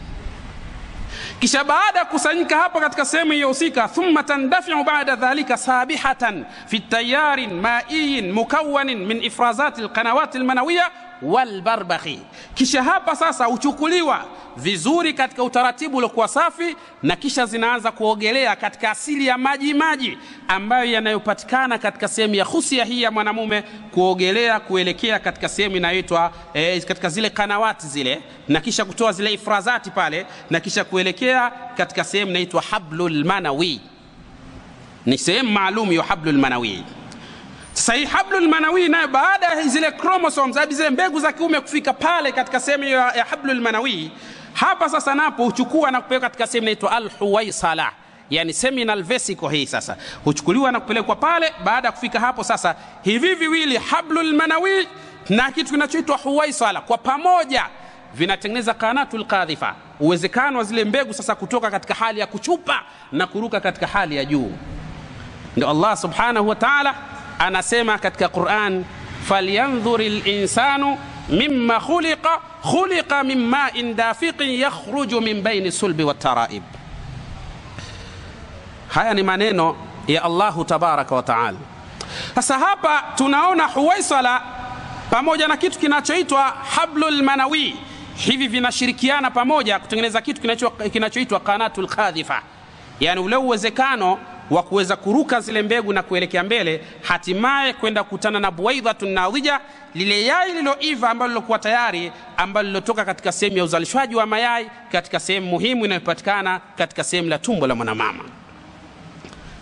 Kisha baada ya kusanyika hapa katika sehemu hiyo husika, thumma tandafi'u ba'da dhalika sabihatan fi tayarin ma'iyin mukawwanin min ifrazati alqanawati almanawiyya walbarbakhi. Kisha hapa sasa uchukuliwa vizuri katika utaratibu uliokuwa safi, na kisha zinaanza kuogelea katika asili ya maji ambayo yanayopatikana katika sehemu ya khusia hii ya mwanamume, kuogelea kuelekea katika sehemu inayoitwa katika zile kanawati zile, na kisha kutoa zile ifrazati pale, na kisha kuelekea katika sehemu inaitwa hablul manawi. Ni sehemu maalum ya hablul manawi. Sasa hii hablul manawi nayo baada ya zile chromosomes hadi zile mbegu za kiume kufika pale katika sehemu ya hablul manawi, hapa sasa napo uchukua na kupeleka katika sehemu inaitwa al-huwaisala, yani seminal vesicle. Hii sasa huchukuliwa na kupelekwa pale. Baada ya kufika hapo sasa, hivi viwili hablul manawi na kitu kinachoitwa huwaisala kwa pamoja vinatengeneza qanatul qadhifa, uwezekano wa zile mbegu sasa kutoka katika hali ya kuchupa na kuruka katika hali ya juu. Ndio Allah subhanahu wa ta'ala anasema katika Qur'an, falyanzuril insanu mimma khuliqa min ma'in dafiqin yakhruju min bayni sulbi wat tara'ib. Haya ni maneno ya Allahu tabaraka wa ta'ala. Sasa hapa tunaona huwaisala pamoja na kitu kinachoitwa hablul manawi, hivi vinashirikiana pamoja kutengeneza kitu kinachoitwa qanatul qadhifa, yani ule uwezekano wa kuweza kuruka zile mbegu na kuelekea mbele, hatimaye kwenda kukutana na buwaidhatun nadhija, lile yai liloiva ambalo lilokuwa tayari, ambalo lilotoka katika sehemu ya uzalishwaji wa mayai katika sehemu muhimu inayopatikana katika sehemu la tumbo la mwanamama.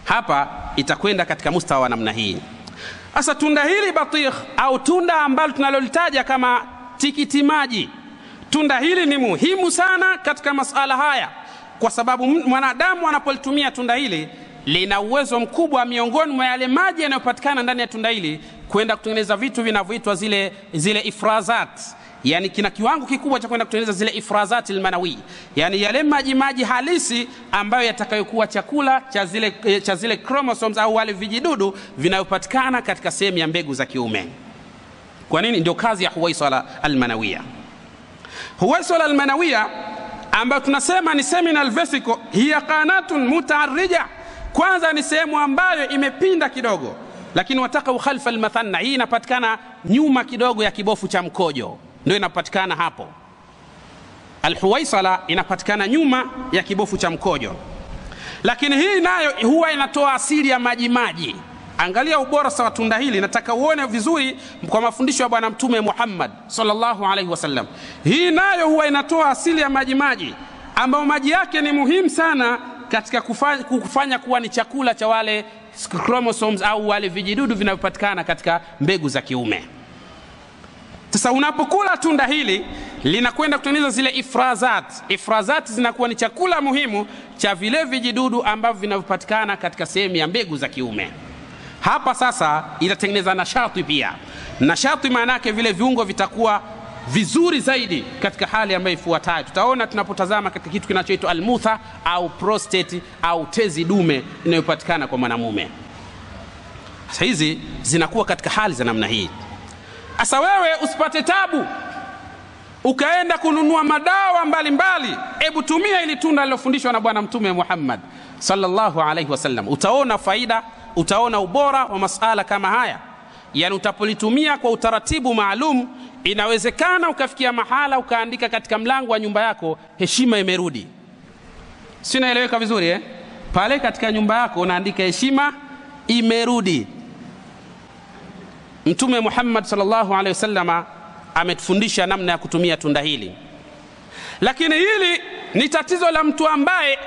Hapa itakwenda katika mustawa wa namna hii. Sasa tunda hili batikh au tunda ambalo tunalolitaja kama tikiti maji, tunda hili ni muhimu sana katika masuala haya, kwa sababu mwanadamu anapolitumia tunda hili lina uwezo mkubwa miongoni mwa yale maji yanayopatikana ndani ya tunda hili kwenda kutengeneza vitu vinavyoitwa zile ifrazat, yani kina kiwango kikubwa cha kwenda kutengeneza zile ifrazati almanawi, yani yale maji halisi ambayo yatakayokuwa chakula cha zile chromosomes au wale vijidudu vinayopatikana katika sehemu ya mbegu za kiume. Kwa nini? Ndio kazi ya huwaisala almanawiyya. Huwaisala almanawiyya ambayo tunasema ni seminal vesicle, hiya qanatun mutaarrija. Kwanza ni sehemu ambayo imepinda kidogo, lakini wataka khalfa almathanna, hii inapatikana nyuma kidogo ya kibofu cha mkojo, ndio inapatikana hapo. Alhuwaisala inapatikana nyuma ya kibofu cha mkojo, lakini hii nayo huwa inatoa asili ya maji. Angalia ubora sawa tunda hili, nataka uone vizuri kwa mafundisho ya Bwana Mtume Muhammad sallallahu alaihi wasallam. Hii nayo huwa inatoa asili ya maji ambayo maji yake ni muhimu sana katika kufanya kuwa ni chakula cha wale chromosomes au wale vijidudu vinavyopatikana katika mbegu za kiume. Sasa unapokula tunda hili linakwenda kutengeneza zile ifrazat. Ifrazat zinakuwa ni chakula muhimu cha vile vijidudu ambavyo vinapatikana katika sehemu ya mbegu za kiume. Hapa sasa inatengeneza nashati pia. Nashati maana yake vile viungo vitakuwa vizuri zaidi katika hali ambayo ifuatayo. Tutaona tunapotazama katika kitu kinachoitwa almutha au prostate au tezi dume inayopatikana kwa mwanamume. Sasa hizi zinakuwa katika hali za namna hii. Asa wewe usipate tabu ukaenda kununua madawa mbalimbali, hebu tumia ili tunda lilofundishwa na Bwana Mtume Muhammad sallallahu alaihi wasallam. Utaona faida, utaona ubora wa masala kama haya. Yani utapolitumia kwa utaratibu maalum, inawezekana ukafikia mahala ukaandika katika mlango wa nyumba yako heshima imerudi. Si naeleweka vizuri Pale katika nyumba yako unaandika heshima imerudi. Mtume Muhammad sallallahu alaihi wasallam ametufundisha namna ya kutumia tunda hili. Lakini hili ni tatizo la mtu ambaye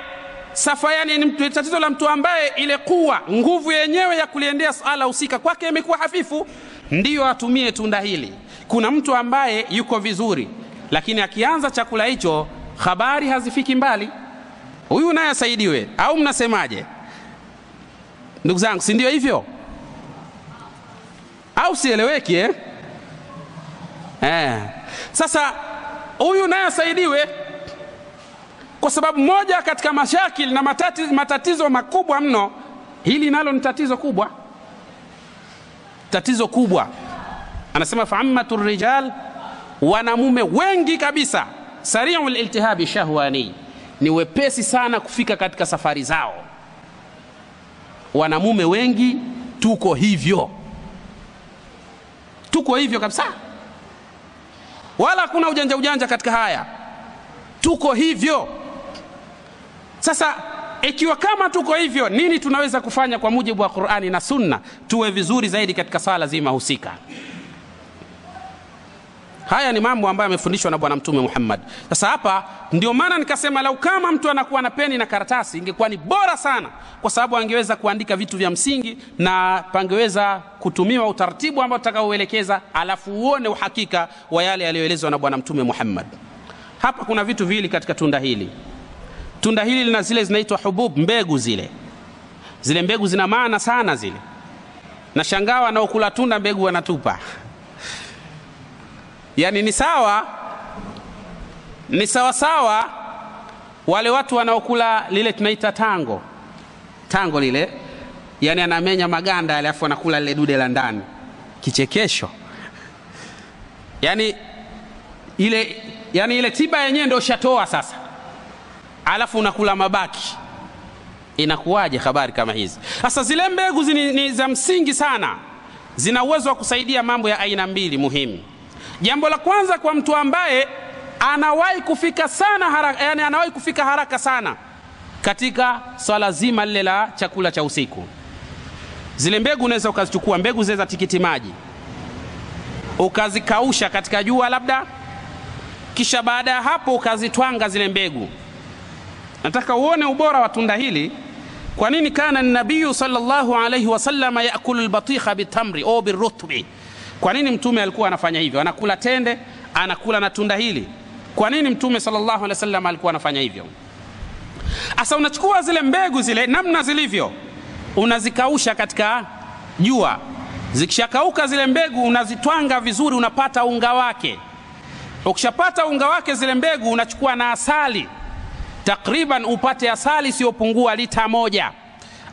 ni tatizo la mtu ambaye ile kuwa nguvu yenyewe ya kuliendea sala husika kwake imekuwa hafifu, ndiyo atumie tunda hili. Kuna mtu ambaye yuko vizuri, lakini akianza chakula hicho habari hazifiki mbali. Huyu naye asaidiwe, au mnasemaje ndugu zangu? Si ndio hivyo? Au sieleweki Sasa huyu naye asaidiwe, kwa sababu moja katika mashakili na matatizo makubwa mno, hili nalo ni tatizo kubwa. Tatizo kubwa. Anasema fa'ammatur rijal, wanamume wengi kabisa, sari'ul iltihabi shahwani, ni wepesi sana kufika katika safari zao. Wanamume wengi tuko hivyo kabisa, wala kuna ujanja katika haya, tuko hivyo. Sasa ikiwa kama tuko hivyo, nini tunaweza kufanya kwa mujibu wa Qur'ani na Sunna tuwe vizuri zaidi katika sala zima husika? Haya ni mambo ambayo yamefundishwa na Bwana Mtume Muhammad. Sasa hapa ndio maana nikasema lau kama mtu anakuwa na peni na karatasi ingekuwa ni bora sana, kwa sababu angeweza kuandika vitu vya msingi na pangeweza kutumiwa utaratibu ambao tutakaoelekeza, alafu uone uhakika wa yale yaliyoelezwa na Bwana Mtume Muhammad. Hapa kuna vitu viwili katika tunda hili. Tunda hili lina zile zinaitwa hubub, mbegu zile. Zile mbegu zina maana sana zile. Na shangaa wanaokula tunda mbegu wanatupa. Yani ni sawa wale watu wanaokula lile tunaita tango lile, yani anamenya maganda alafu anakula lile dude la ndani. Kichekesho. Yani ile tiba yenyewe ndio shatoa sasa, alafu unakula mabaki. Inakuwaje habari kama hizi? Sasa zile mbegu ni za msingi sana, zina uwezo wa kusaidia mambo ya aina mbili muhimu. Jambo la kwanza, kwa mtu ambaye anawahi kufika haraka sana katika swala zima lile la chakula cha usiku, zile mbegu unaweza ukazichukua, mbegu zile za tikiti maji, ukazikausha katika jua labda, kisha baada ya hapo ukazitwanga zile mbegu. Nataka uone ubora wa tunda hili. Kwa nini kana nabii sallallahu alayhi wasallam yaakulu albatikha bitamri au birutbi? Kwa nini mtume alikuwa anafanya hivyo? Anakula tende, anakula na tunda hili. Kwa nini mtume sallallahu alaihi wasallam alikuwa anafanya hivyo? Asa unachukua zile mbegu zile namna zilivyo, unazikausha katika jua. Zikishakauka zile mbegu unazitwanga vizuri, unapata unga wake. Ukishapata unga wake zile mbegu, unachukua na asali. Takriban upate asali isiyopungua lita 1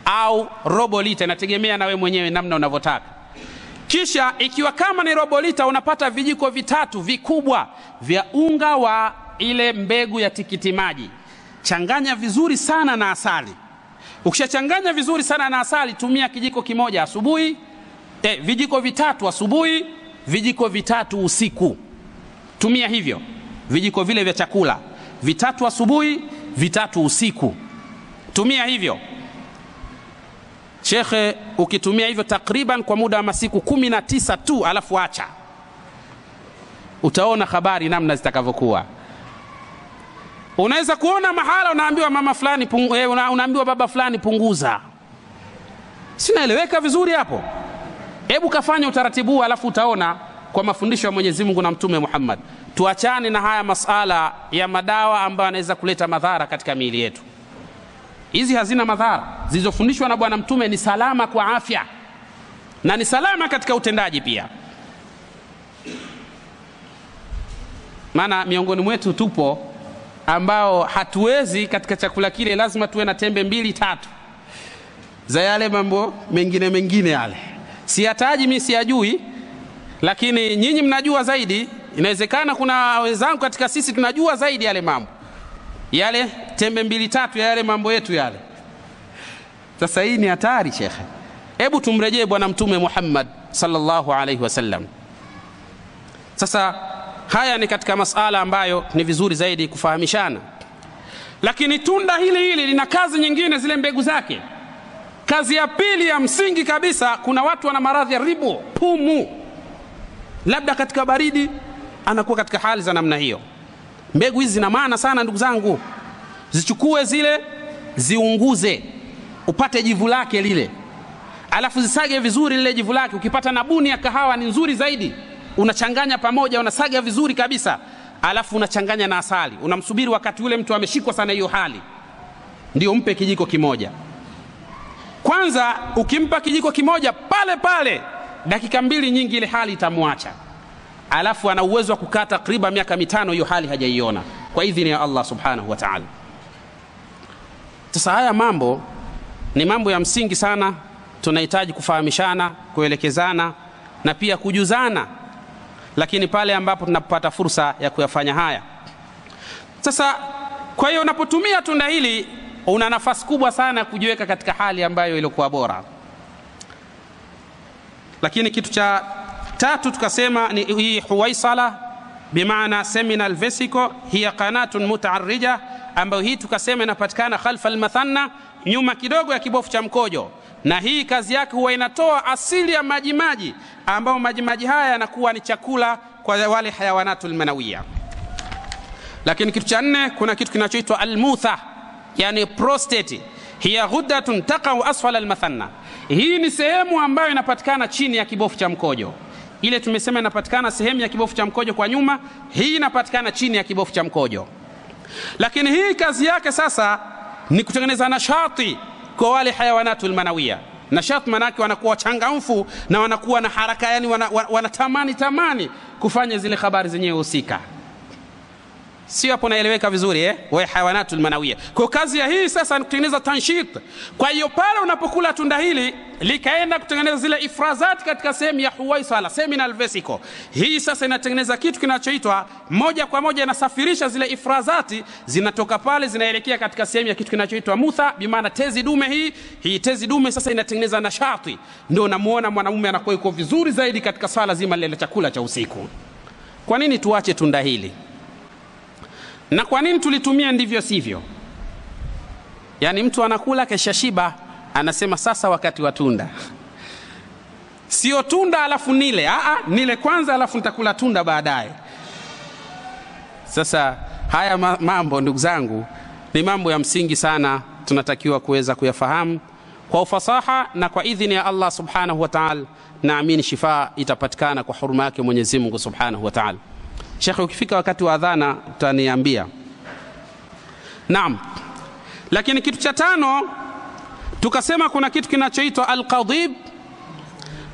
au robo lita, inategemea na wewe mwenyewe namna unavyotaka. Kisha ikiwa kama ni robo lita, unapata vijiko 3 vikubwa vya unga wa ile mbegu ya tikiti maji. Changanya vizuri sana na asali. Ukishachanganya vizuri sana na asali, tumia kijiko kimoja asubuhi, vijiko 3 asubuhi, vijiko 3 usiku. Tumia hivyo vijiko vile vya chakula, 3 asubuhi, 3 usiku. Tumia hivyo. Shekhe, ukitumia hivyo takriban kwa muda wa masiku 19 tu, alafu acha, utaona habari namna zitakavyokuwa. Unaweza kuona mahala unaambiwa mama fulani unaambiwa baba fulani punguza. Sinaeleweka vizuri hapo? Hebu kafanya utaratibu alafu utaona kwa mafundisho ya Mwenyezi Mungu na Mtume Muhammad. Tuachane na haya masala ya madawa ambayo yanaweza kuleta madhara katika miili yetu. Hizi hazina madhara. Zilizofundishwa na Bwana Mtume ni salama kwa afya na ni salama katika utendaji pia. Maana miongoni mwetu tupo ambao hatuwezi katika chakula kile, lazima tuwe na tembe 2-3 za yale mambo mengine yale. Siyataji mimi, siyajui, lakini nyinyi mnajua zaidi. Inawezekana kuna wenzangu katika sisi tunajua zaidi yale mambo, yale tembe 2-3 ya yale mambo yetu yale. Sasa hii ni hatari shekhe. Hebu tumrejee Bwana Mtume Muhammad sallallahu alaihi wasallam. Sasa haya ni katika masala ambayo ni vizuri zaidi kufahamishana. Lakini tunda hili lina kazi nyingine, zile mbegu zake. Kazi ya pili ya msingi kabisa, kuna watu wana maradhi ya ribo, pumu. Labda katika baridi anakuwa katika hali za namna hiyo. Mbegu hizi zina maana sana ndugu zangu. Zichukue zile, ziunguze, upate jivu lake lile. Alafu zisage vizuri lile jivu lake. Ukipata na buni ya kahawa ni nzuri zaidi. Unachanganya pamoja, unasaga vizuri kabisa. Alafu unachanganya na asali. Unamsubiri wakati ule mtu ameshikwa sana hiyo hali, ndio mpe kijiko kimoja. Kwanza ukimpa kijiko kimoja pale pale, dakika 2 nyingi ile hali itamwacha. Alafu ana uwezo wa kukaa takriban miaka 5 hiyo hali hajaiona kwa idhini ya Allah subhanahu wa ta'ala. Sasa haya mambo ni mambo ya msingi sana, tunahitaji kufahamishana, kuelekezana na pia kujuzana, lakini pale ambapo tunapata fursa ya kuyafanya haya. Sasa kwa hiyo unapotumia tunda hili una nafasi kubwa sana ya kujiweka katika hali ambayo ilikuwa bora. Lakini kitu cha tatu tukasema ni hii huwaisala, bimaana seminal vesicle, hiya qanatun mutaarrija, ambayo hii tukasema inapatikana khalfa almathanna, nyuma kidogo ya kibofu cha mkojo. Na hii kazi yake huwa inatoa asili ya majimaji, ambao majimaji haya yanakuwa ni chakula kwa wale hayawanatul manawiyya. Lakini kitu cha 4, kuna kitu kinachoitwa almutha, yani prostate. Hiya ghuddatun taqau asfala almathanna. Hii ni sehemu ambayo inapatikana chini ya kibofu cha mkojo. Ile tumesema inapatikana sehemu ya kibofu cha mkojo kwa nyuma, hii inapatikana chini ya kibofu cha mkojo. Lakini hii kazi yake sasa ni kutengeneza nashati kwa wale hayawanatul manawiyya. Nashati manake wanakuwa wachangamfu na wanakuwa na haraka, yani wanatamani kufanya zile habari zenyewe husika. Sio hapo naeleweka vizuri wa hayawanatul manawiyya. Kwa kazi ya hii sasa ni kutengeneza tanshit. Kwa hiyo pale unapokula tunda hili likaenda kutengeneza zile ifrazati katika sehemu ya huwaisala, seminal vesicle. Hii sasa inatengeneza kitu kinachoitwa moja kwa moja, inasafirisha zile ifrazati, zinatoka pale zinaelekea katika sehemu ya kitu kinachoitwa mutha, bimaana tezi dume. Hii tezi dume sasa inatengeneza nashati, ndio unamuona mwanamume anakuwa yuko vizuri zaidi katika swala zima lile chakula cha usiku. Kwa nini tuache tunda hili? Na kwa nini tulitumia ndivyo sivyo? Yani mtu anakula kesha shiba, anasema sasa wakati wa tunda. Sio tunda alafu nile, nile kwanza alafu nitakula tunda baadaye. Sasa haya mambo ndugu zangu ni mambo ya msingi sana, tunatakiwa kuweza kuyafahamu kwa ufasaha, na kwa idhini ya Allah subhanahu wa ta'ala naamini shifa itapatikana kwa huruma yake Mwenyezi Mungu subhanahu wa ta'ala. Sheikh, ukifika wakati wa adhana utaniambia. Naam. Lakini kitu cha 5 tukasema kuna kitu kinachoitwa alqadib.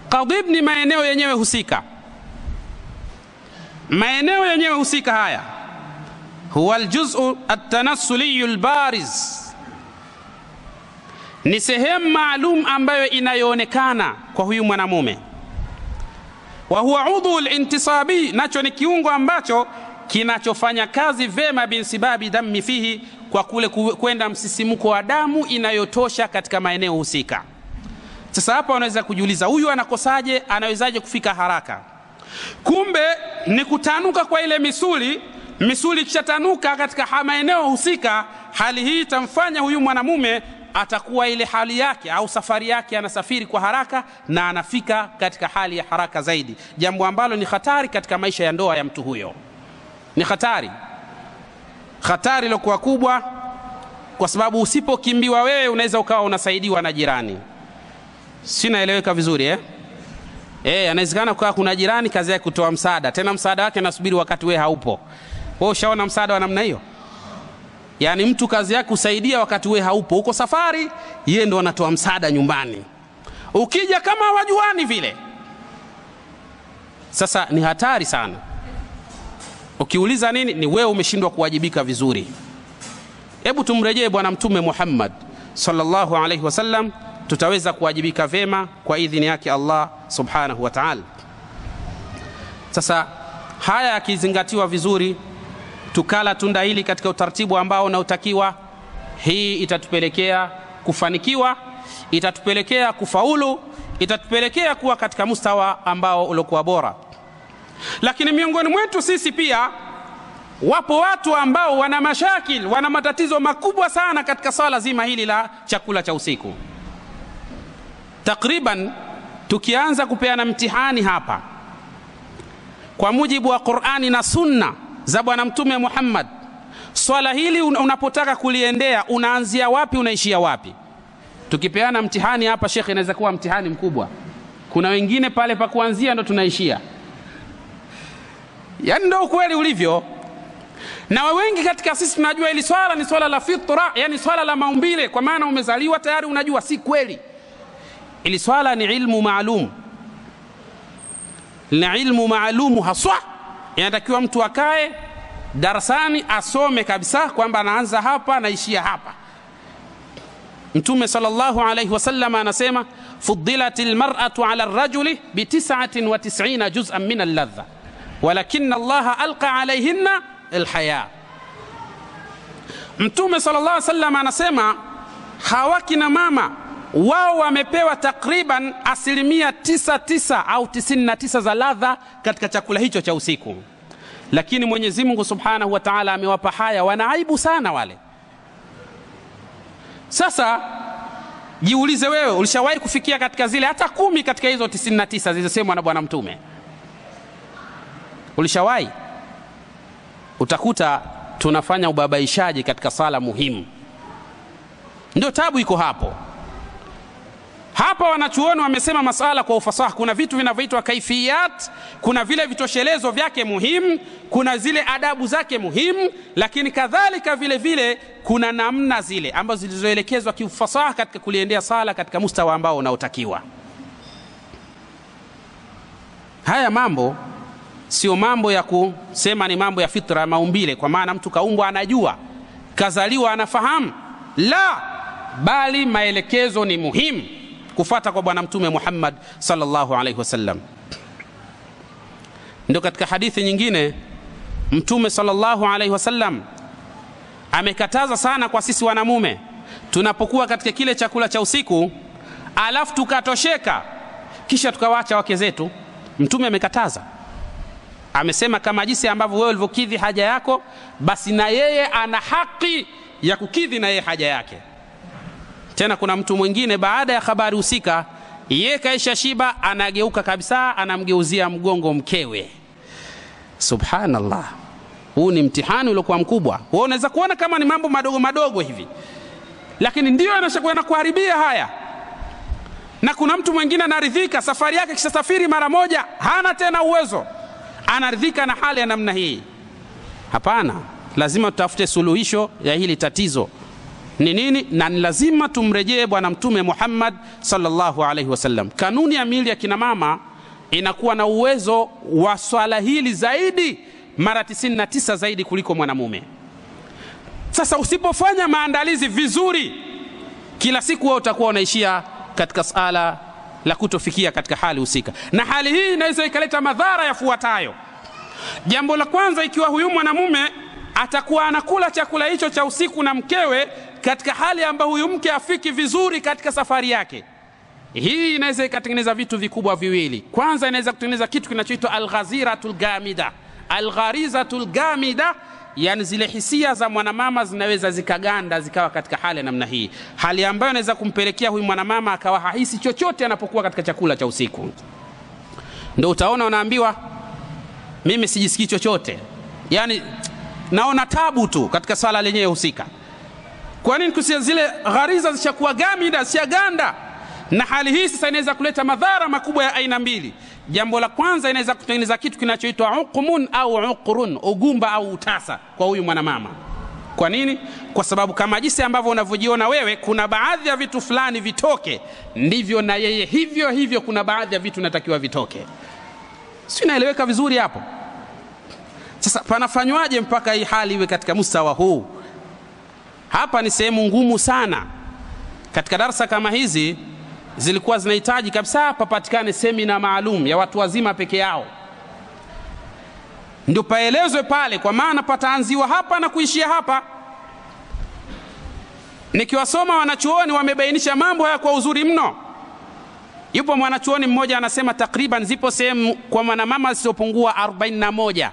Qadib ni maeneo yenyewe husika. Maeneo yenyewe husika haya huwa aljuz'u at-tanassuliyu al-bariz, ni sehemu maalum ambayo inayoonekana kwa huyu mwanamume. Wa huwa udhu al-intisabi, nacho ni kiungo ambacho kinachofanya kazi vema binsibabi dami fihi, kwa kule kwenda msisimuko wa damu inayotosha katika maeneo husika. Sasa hapa unaweza kujiuliza, huyu anakosaje, anawezaje kufika haraka? Kumbe ni kutanuka kwa ile misuli ikishatanuka katika maeneo husika, hali hii itamfanya huyu mwanamume atakuwa ile hali yake au safari yake anasafiri kwa haraka na anafika katika hali ya haraka zaidi, jambo ambalo ni hatari katika maisha ya ndoa ya mtu huyo. Ni hatari ilokuwa kubwa, kwa sababu usipokimbiwa wewe unaweza ukawa unasaidiwa na jirani. Sinaeleweka vizuri Anawezekana kwa kuna jirani kazi yake kutoa msaada, tena msaada wake nasubiri wakati wewe haupo. Wewe ushaona msaada wa namna hiyo? Yani mtu kazi yake kusaidia wakati wewe haupo, uko safari, yeye ndo anatoa msaada nyumbani. Ukija kama wajuani vile. Sasa ni hatari sana. Ukiuliza nini, ni wewe umeshindwa kuwajibika vizuri. Hebu tumrejee bwana mtume Muhammad sallallahu alaihi wasallam, tutaweza kuwajibika vema kwa idhini yake Allah subhanahu wa ta'ala. Sasa haya yakizingatiwa vizuri, tukala tunda hili katika utaratibu ambao unaotakiwa, hii itatupelekea kufanikiwa, itatupelekea kufaulu, itatupelekea kuwa katika mustawa ambao uliokuwa bora. Lakini miongoni mwetu sisi pia wapo watu ambao wana mashakil, wana matatizo makubwa sana katika swala zima hili la chakula cha usiku. Takriban tukianza kupeana mtihani hapa, kwa mujibu wa Qur'ani na Sunna za bwana mtume Muhammad, swala hili unapotaka kuliendea unaanzia wapi, unaishia wapi? Tukipeana mtihani hapa shekhe, inaweza kuwa mtihani mkubwa. Kuna wengine pale pa kuanzia ndo tunaishia. Yani ndio ukweli ulivyo. Na wengi katika sisi tunajua hili swala ni swala la fitra, yani swala la maumbile, kwa maana umezaliwa tayari unajua. Si kweli. Hili swala ni ilmu maalum. Na ilmu maalum haswa, inatakiwa mtu akae darasani asome kabisa kwamba anaanza hapa naishia hapa. Mtume sallallahu alayhi wasallam anasema fuddilatil mar'atu 'ala ar-rajuli bi 99 juz'an min al-ladha walakinna Allah alqa 'alayhinna al-haya. Mtume sallallahu alayhi wasallam anasema hawa kina mama wao wamepewa takriban 99 au 99 za ladha katika chakula hicho cha usiku, lakini Mwenyezi Mungu Subhanahu wa Ta'ala amewapa haya, wanaibu sana wale. Sasa jiulize wewe, ulishawahi kufikia katika zile hata 10 katika hizo 99 zilizosemwa na bwana mtume? Ulishawahi? Utakuta tunafanya ubabaishaji katika sala muhimu. Ndio tabu iko hapo. Hapa wanachuoni wamesema masala kwa ufasaha. Kuna vitu vinavyoitwa kaifiyat, kuna vile vitoshelezo vyake muhimu, kuna zile adabu zake muhimu, lakini kadhalika vile vile kuna namna zile ambazo zilizoelekezwa kiufasaha katika kuliendea sala katika mustawa ambao unaotakiwa. Haya mambo sio mambo ya kusema ni mambo ya fitra, maumbile, kwa maana mtu kaumbwa anajua, kazaliwa anafahamu. La, bali maelekezo ni muhimu kufuata kwa bwana mtume Muhammad sallallahu alaihi wasallam. Ndio katika hadithi nyingine mtume sallallahu alaihi wasallam amekataza sana kwa sisi wanamume, tunapokuwa katika kile chakula cha usiku alafu tukatosheka kisha tukawaacha wake zetu. Mtume amekataza, amesema kama jinsi ambavyo wewe ulivyokidhi haja yako, basi na yeye ana haki ya kukidhi na yeye haja yake. Tena kuna mtu mwingine baada ya habari husika, yeye kaisha shiba, anageuka kabisa, anamgeuzia mgongo mkewe. Subhanallah. Huu ni mtihani uliokuwa mkubwa. Wewe unaweza kuona kama ni mambo madogo madogo hivi, lakini ndio yanashakuwa na kuharibia haya. Na kuna mtu mwingine anaridhika safari yake, kisha safiri mara moja hana tena uwezo, anaridhika na hali ya namna hii. Hapana, lazima tutafute suluhisho ya hili tatizo ni nini, na ni lazima tumrejee bwana mtume Muhammad sallallahu alaihi wasallam. Kanuni ya miili ya kina mama inakuwa na uwezo wa swala hili zaidi mara 99 zaidi kuliko mwanamume. Sasa usipofanya maandalizi vizuri, kila siku wewe utakuwa unaishia katika sala la kutofikia katika hali husika, na hali hii inaweza ikaleta madhara yafuatayo. Jambo la kwanza, ikiwa huyu mwanamume atakuwa anakula chakula hicho cha usiku na mkewe katika hali ambayo huyu mke afiki vizuri katika safari yake, hii inaweza ikatengeneza vitu vikubwa viwili. Kwanza, inaweza kutengeneza kitu kinachoitwa al-ghaziratul gamida. Al-gharizatul gamida, yani zile hisia za mwanamama zinaweza zikaganda zikawa katika hali namna hii, hali ambayo inaweza kumpelekea huyu mwanamama akawa hahisi chochote anapokuwa katika chakula cha usiku. Ndio utaona unaambiwa mimi sijisikii chochote, yani naona tabu tu katika sala lenyewe husika. Kwa nini? Kusia zile ghariza zishakuwa gamida, siaganda. Na hali hii sasa inaweza kuleta madhara makubwa ya aina mbili. jambo la kwanza inaweza kutengeneza kitu kinachoitwa uqmun au uqrun, ugumba au utasa kwa huyu mwanamama. Kwa nini? Kwa sababu kama jinsi ambavyo unavyojiona wewe kuna baadhi ya vitu fulani vitoke, ndivyo na yeye hivyo hivyo kuna baadhi ya vitu natakiwa vitoke. Si inaeleweka vizuri hapo? Sasa panafanywaje mpaka hii hali iwe katika mustawa huu? Hapa ni sehemu ngumu sana. Katika darasa kama hizi zilikuwa zinahitaji kabisa papatikane semina maalum ya watu wazima peke yao, ndio paelezwe pale, kwa maana pataanziwa hapa na kuishia hapa. Nikiwasoma wanachuoni wamebainisha mambo haya kwa uzuri mno. Yupo mwanachuoni mmoja anasema takriban zipo sehemu kwa mwanamama zisizopungua 41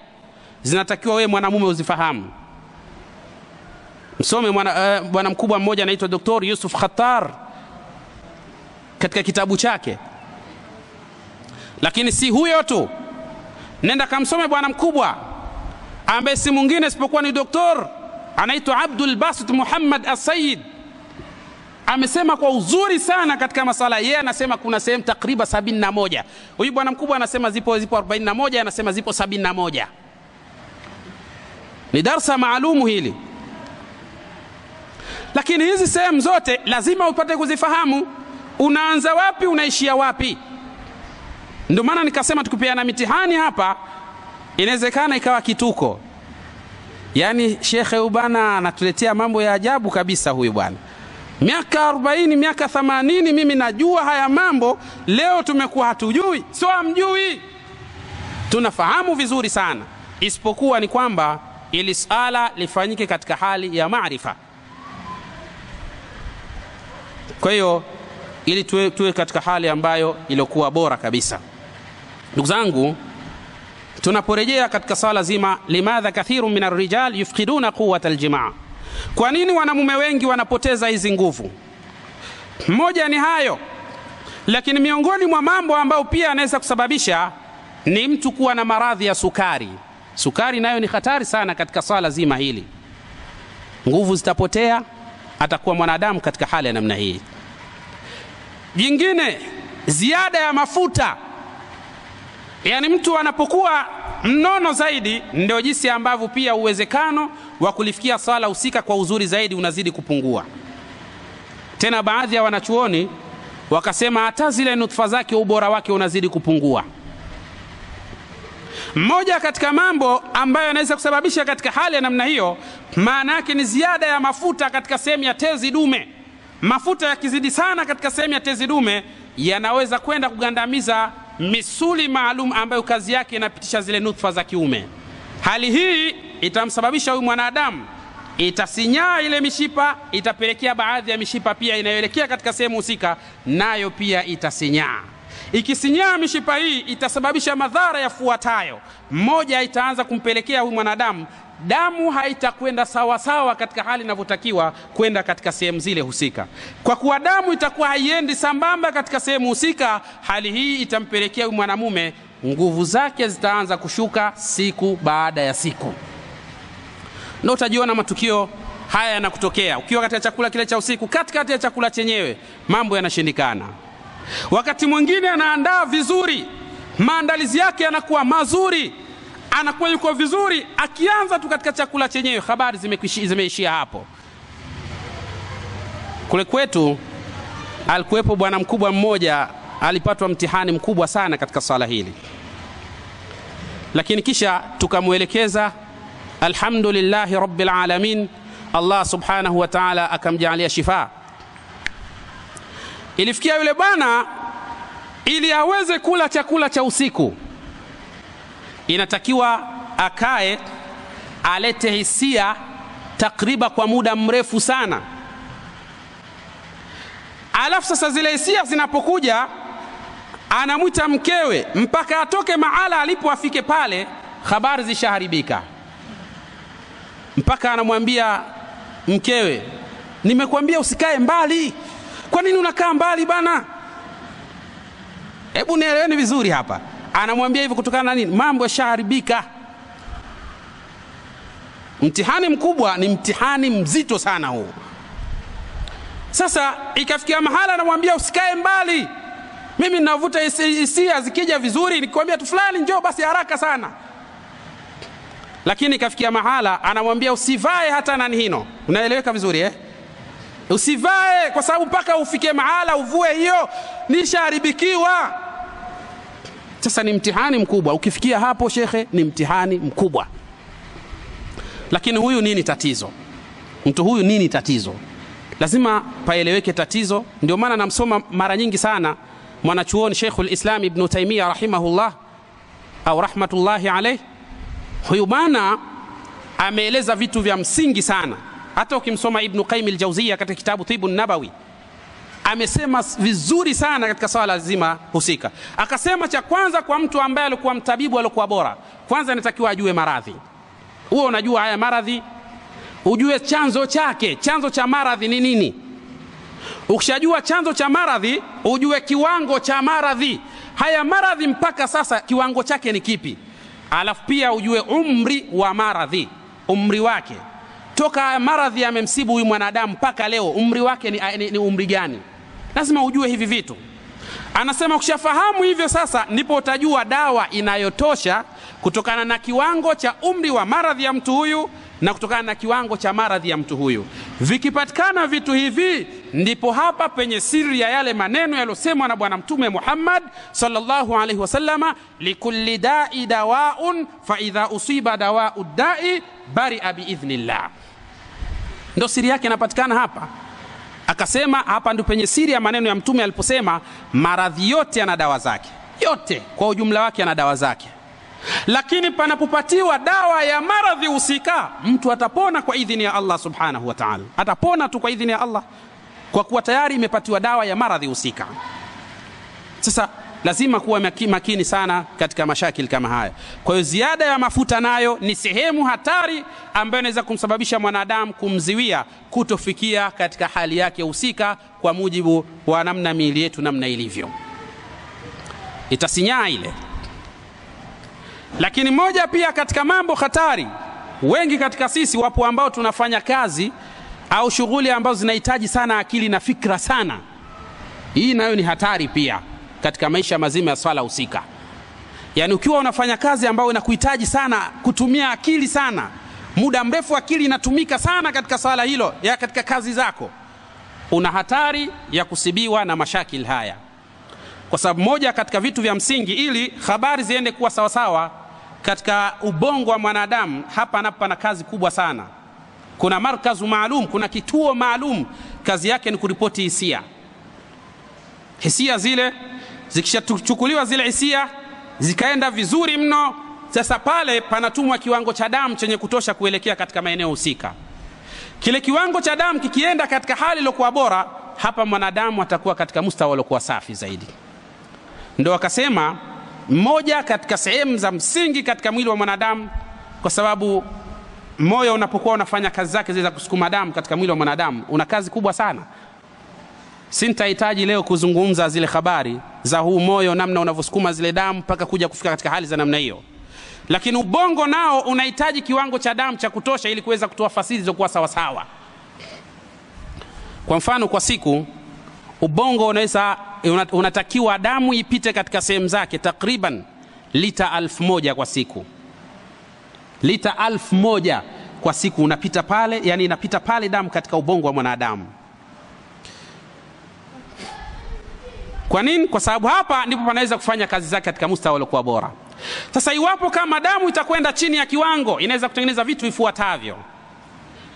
zinatakiwa wewe mwanamume uzifahamu. Msome bwana mkubwa mmoja anaitwa Dr. Yusuf Khattar katika kitabu chake. Lakini si huyo tu, nenda kamsome bwana mkubwa ambaye si mwingine isipokuwa ni doktor anaitwa Abdul Basit Muhammad As-Sayyid. Amesema kwa uzuri sana katika masala. Yeye anasema kuna sehemu takriban 71. Huyu bwana mkubwa anasema zipo 41, anasema zipo 71. Ni darasa maalumu hili. Lakini hizi sehemu zote lazima upate kuzifahamu. Unaanza wapi, unaishia wapi? Ndio maana nikasema tukupeana mitihani hapa inawezekana ikawa kituko. Yaani shekhe ubana anatuletea mambo ya ajabu kabisa huyu bwana. Miaka 40, miaka 80 mimi najua haya mambo, leo tumekuwa hatujui. Sio hamjui, tunafahamu vizuri sana, isipokuwa ni kwamba ili sala lifanyike katika hali ya maarifa. Kwa hiyo ili tuwe katika hali ambayo ilikuwa bora kabisa. Ndugu zangu, tunaporejea katika sala zima, limadha kathirun min ar-rijal yufqiduna quwwata al-jimaa, kwa nini wanamume wengi wanapoteza hizi nguvu? Mmoja ni hayo, lakini miongoni mwa mambo ambayo pia anaweza kusababisha ni mtu kuwa na maradhi ya sukari. Sukari nayo ni hatari sana katika sala zima hili. Nguvu zitapotea, atakuwa mwanadamu katika hali ya namna hii. Jingine, ziada ya mafuta. Yaani mtu anapokuwa mnono zaidi, ndio jinsi ambavyo pia uwezekano wa kulifikia sala husika kwa uzuri zaidi unazidi kupungua. Tena baadhi ya wanachuoni wakasema hata zile nutfa zake ubora wake unazidi kupungua. Mmoja katika mambo ambayo yanaweza kusababisha katika hali ya namna hiyo, maana yake ni ziada ya mafuta katika sehemu ya tezi dume. Mafuta yakizidi sana katika sehemu ya tezi dume yanaweza kwenda kugandamiza misuli maalum ambayo kazi yake inapitisha zile nutfa za kiume. Hali hii itamsababisha huyu mwanadamu, itasinyaa ile mishipa, itapelekea baadhi ya mishipa pia inayoelekea katika sehemu husika nayo pia itasinyaa. Ikisinyaa mishipa hii itasababisha madhara yafuatayo. Mmoja, itaanza kumpelekea huyu mwanadamu damu haitakwenda sawa sawa katika hali inavyotakiwa kwenda katika sehemu zile husika. Kwa kuwa damu itakuwa haiendi sambamba katika sehemu husika, hali hii itampelekea huyu mwanamume nguvu zake zitaanza kushuka siku baada ya siku. Ndio utajiona matukio haya yanakutokea ukiwa katika chakula kile cha usiku, katikati ya chakula chenyewe mambo yanashindikana. Wakati mwingine anaandaa vizuri, maandalizi yake yanakuwa mazuri, anakuwa yuko vizuri, akianza tu katika chakula chenyewe habari zimeishia hapo. Kule kwetu alikuwepo bwana mkubwa mmoja, alipatwa mtihani mkubwa sana katika sala hili, lakini kisha tukamuelekeza, alhamdulillahi rabbil alamin, Allah subhanahu wa ta'ala akamjalia shifa. Ilifikia yule bwana ili aweze kula chakula cha usiku inatakiwa akae alete hisia takriban kwa muda mrefu sana. Alafu sasa zile hisia zinapokuja, anamwita mkewe mpaka atoke mahala alipo afike pale, habari zishaharibika. Mpaka anamwambia mkewe, nimekwambia usikae mbali, kwa nini unakaa mbali bana? Hebu nieleweni vizuri hapa. Anamwambia hivyo kutokana na nini? Mambo yashaharibika. Mtihani mkubwa, ni mtihani mzito sana huu. Sasa ikafikia mahala anamwambia usikae mbali, Mimi ninavuta hisia, zikija vizuri nikwambia tu fulani njoo basi haraka sana. Lakini kafikia mahala anamwambia usivae hata nani hino. Unaeleweka vizuri Usivae kwa sababu mpaka ufike mahala uvue hiyo nishaharibikiwa. Sasa ni mtihani mkubwa. Ukifikia hapo shekhe, ni mtihani mkubwa. Lakini huyu nini tatizo? Mtu huyu nini tatizo? Lazima paeleweke tatizo. Ndio maana namsoma mara nyingi sana mwanachuoni Sheikhul Islam Ibn Taymiyyah rahimahullah au rahmatullahi alayh. Huyu bwana ameeleza vitu vya msingi sana. Hata ukimsoma Ibn Qayyim al-Jawziyya katika kitabu Tibun Nabawi amesema vizuri sana katika swala zima husika. Akasema cha kwanza, kwa mtu ambaye alikuwa mtabibu alikuwa bora, kwanza anatakiwa ajue maradhi. Huo unajua haya maradhi, ujue chanzo chake, chanzo cha maradhi ni nini. Ukishajua chanzo cha maradhi, ujue kiwango cha maradhi. Haya maradhi mpaka sasa kiwango chake ni kipi? Alafu pia ujue umri wa maradhi, umri wake. Toka maradhi yamemsibu huyu mwanadamu mpaka leo, umri wake ni umri gani? Lazima ujue hivi vitu. Anasema ukishafahamu hivyo sasa ndipo utajua dawa inayotosha kutokana na kiwango cha umri wa maradhi ya mtu huyu na kutokana na kiwango cha maradhi ya mtu huyu. Vikipatikana vitu hivi, ndipo hapa penye siri ya yale maneno yalosemwa na Bwana Mtume Muhammad sallallahu alaihi wasallama, likulli da'i dawaun fa idha usiba dawa'u da'i bari'a biidhnillah. Ndio siri yake inapatikana hapa. Akasema hapa ndio penye siri ya maneno ya Mtume aliposema maradhi yote yana dawa zake, yote kwa ujumla wake yana dawa zake. Lakini panapopatiwa dawa ya maradhi husika, mtu atapona kwa idhini ya Allah subhanahu wa ta'ala. Atapona tu kwa idhini ya Allah, kwa kuwa tayari imepatiwa dawa ya maradhi husika. Sasa lazima kuwa makini sana katika mashakili kama haya. Kwa hiyo ziada ya mafuta nayo ni sehemu hatari ambayo inaweza kumsababisha mwanadamu, kumziwia kutofikia katika hali yake husika kwa mujibu wa namna miili yetu namna ilivyo. Itasinyaa ile. Lakini moja pia katika mambo hatari, wengi katika sisi wapo ambao tunafanya kazi au shughuli ambazo zinahitaji sana akili na fikra sana. Hii nayo ni hatari pia katika maisha mazima ya swala husika. Yani ukiwa unafanya kazi ambayo inakuhitaji sana kutumia akili sana, muda mrefu akili inatumika sana katika swala hilo, ya katika kazi zako, una hatari ya kusibiwa na mashakil haya. Kwa sababu moja katika vitu vya msingi ili habari ziende kuwa sawasawa katika ubongo wa mwanadamu, hapa na kazi kubwa sana. Kuna markazu maalum, kuna kituo maalum, kazi yake ni kuripoti hisia. Hisia zile zikishachukuliwa, zile hisia zikaenda vizuri mno, sasa pale panatumwa kiwango cha damu chenye kutosha kuelekea katika maeneo husika. Kile kiwango cha damu kikienda katika hali iliyokuwa bora, hapa mwanadamu atakuwa katika mustawa uliokuwa safi zaidi. Ndio akasema moja katika sehemu za msingi katika mwili wa mwanadamu, kwa sababu moyo unapokuwa unafanya kazi zake zile za kusukuma damu katika mwili wa mwanadamu, una kazi kubwa sana. Sintahitaji leo kuzungumza zile habari za huu moyo, namna unavyosukuma zile damu mpaka kuja kufika katika hali za namna hiyo. Lakini ubongo nao unahitaji kiwango cha damu cha kutosha ili kuweza kutoa fasili zilizokuwa sawa sawa. Kwa mfano, kwa siku ubongo unatakiwa damu ipite katika sehemu zake takriban lita 1000 kwa siku. Lita 1000 kwa siku unapita pale, yani inapita pale damu katika ubongo wa mwanadamu. Kwa nini? Kwa sababu hapa ndipo panaweza kufanya kazi zake katika mustawa uliokuwa bora. Sasa iwapo kama damu itakwenda chini ya kiwango, inaweza kutengeneza vitu vifuatavyo.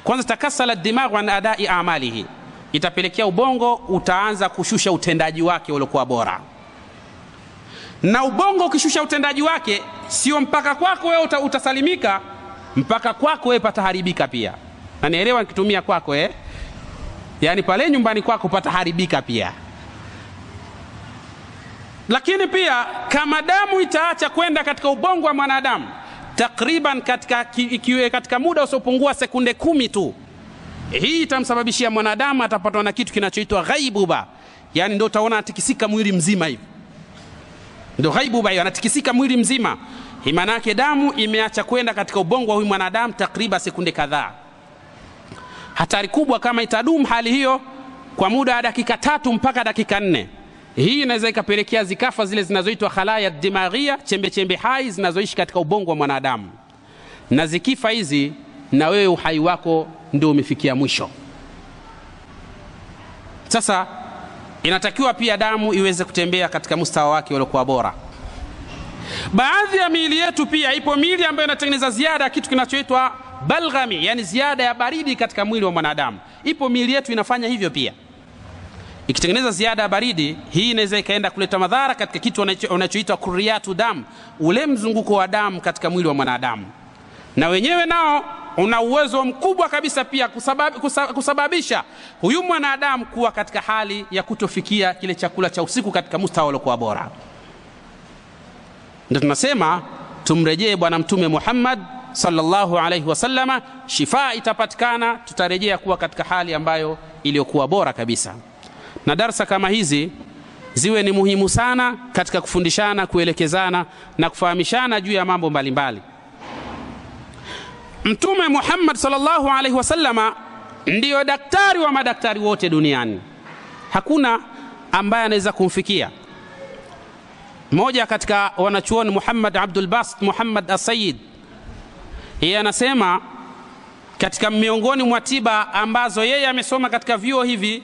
Kwanza, takasala ad-dimagh an ada'i a'malihi, itapelekea ubongo utaanza kushusha utendaji wake uliokuwa bora. Na ubongo ukishusha utendaji wake, sio mpaka kwako wewe utasalimika, mpaka kwako wewe pataharibika pia. Na nielewa nikitumia kwako yani pale nyumbani kwako pataharibika pia. Lakini pia kama damu itaacha kwenda katika ubongo wa mwanadamu takriban katika muda usiopungua sekunde 10 tu, hii itamsababishia mwanadamu atapatwa na kitu kinachoitwa ghaibuba. Yani ndio utaona anatikisika mwili mzima hivi. Ndio ghaibuba hiyo, anatikisika mwili mzima. Hii maana yake damu imeacha kwenda katika ubongo wa huyu mwanadamu takriban sekunde kadhaa. Hatari kubwa kama itadumu hali hiyo kwa muda wa dakika 3 mpaka dakika 4. hii inaweza ikapelekea zikafa zile zinazoitwa khalaya dimaghia, chembe chembe hai zinazoishi katika ubongo wa mwanadamu, na zikifa hizi na wewe uhai wako ndio umefikia mwisho. Sasa inatakiwa pia damu iweze kutembea katika mustawa wake uliokuwa bora. Baadhi ya miili yetu pia ipo miili ambayo inatengeneza ziada ya kitu kinachoitwa balghami, yani ziada ya baridi katika mwili wa mwanadamu. Ipo miili yetu inafanya hivyo pia. Ikitengeneza ziada ya baridi, hii inaweza ikaenda kuleta madhara katika kitu unachoitwa kuriyatu damu, ule mzunguko wa damu katika mwili wa mwanadamu. Na wenyewe nao una uwezo mkubwa kabisa pia kusababisha huyu mwanadamu kuwa katika hali ya kutofikia kile chakula cha usiku katika mustawa uliokuwa bora. Ndio tunasema tumrejee bwana mtume Muhammad sallallahu alaihi wasallama, shifa itapatikana, tutarejea kuwa katika hali ambayo iliyokuwa bora kabisa. Na darasa kama hizi ziwe ni muhimu sana katika kufundishana, kuelekezana na kufahamishana juu ya mambo mbalimbali. Mtume Muhammad sallallahu alaihi wasallama ndiyo daktari wa madaktari wote duniani. Hakuna ambaye anaweza kumfikia. Mmoja katika wanachuoni Muhammad Abdul Basit Muhammad As-Sayyid, yeye anasema katika miongoni mwa tiba ambazo yeye amesoma katika vyuo hivi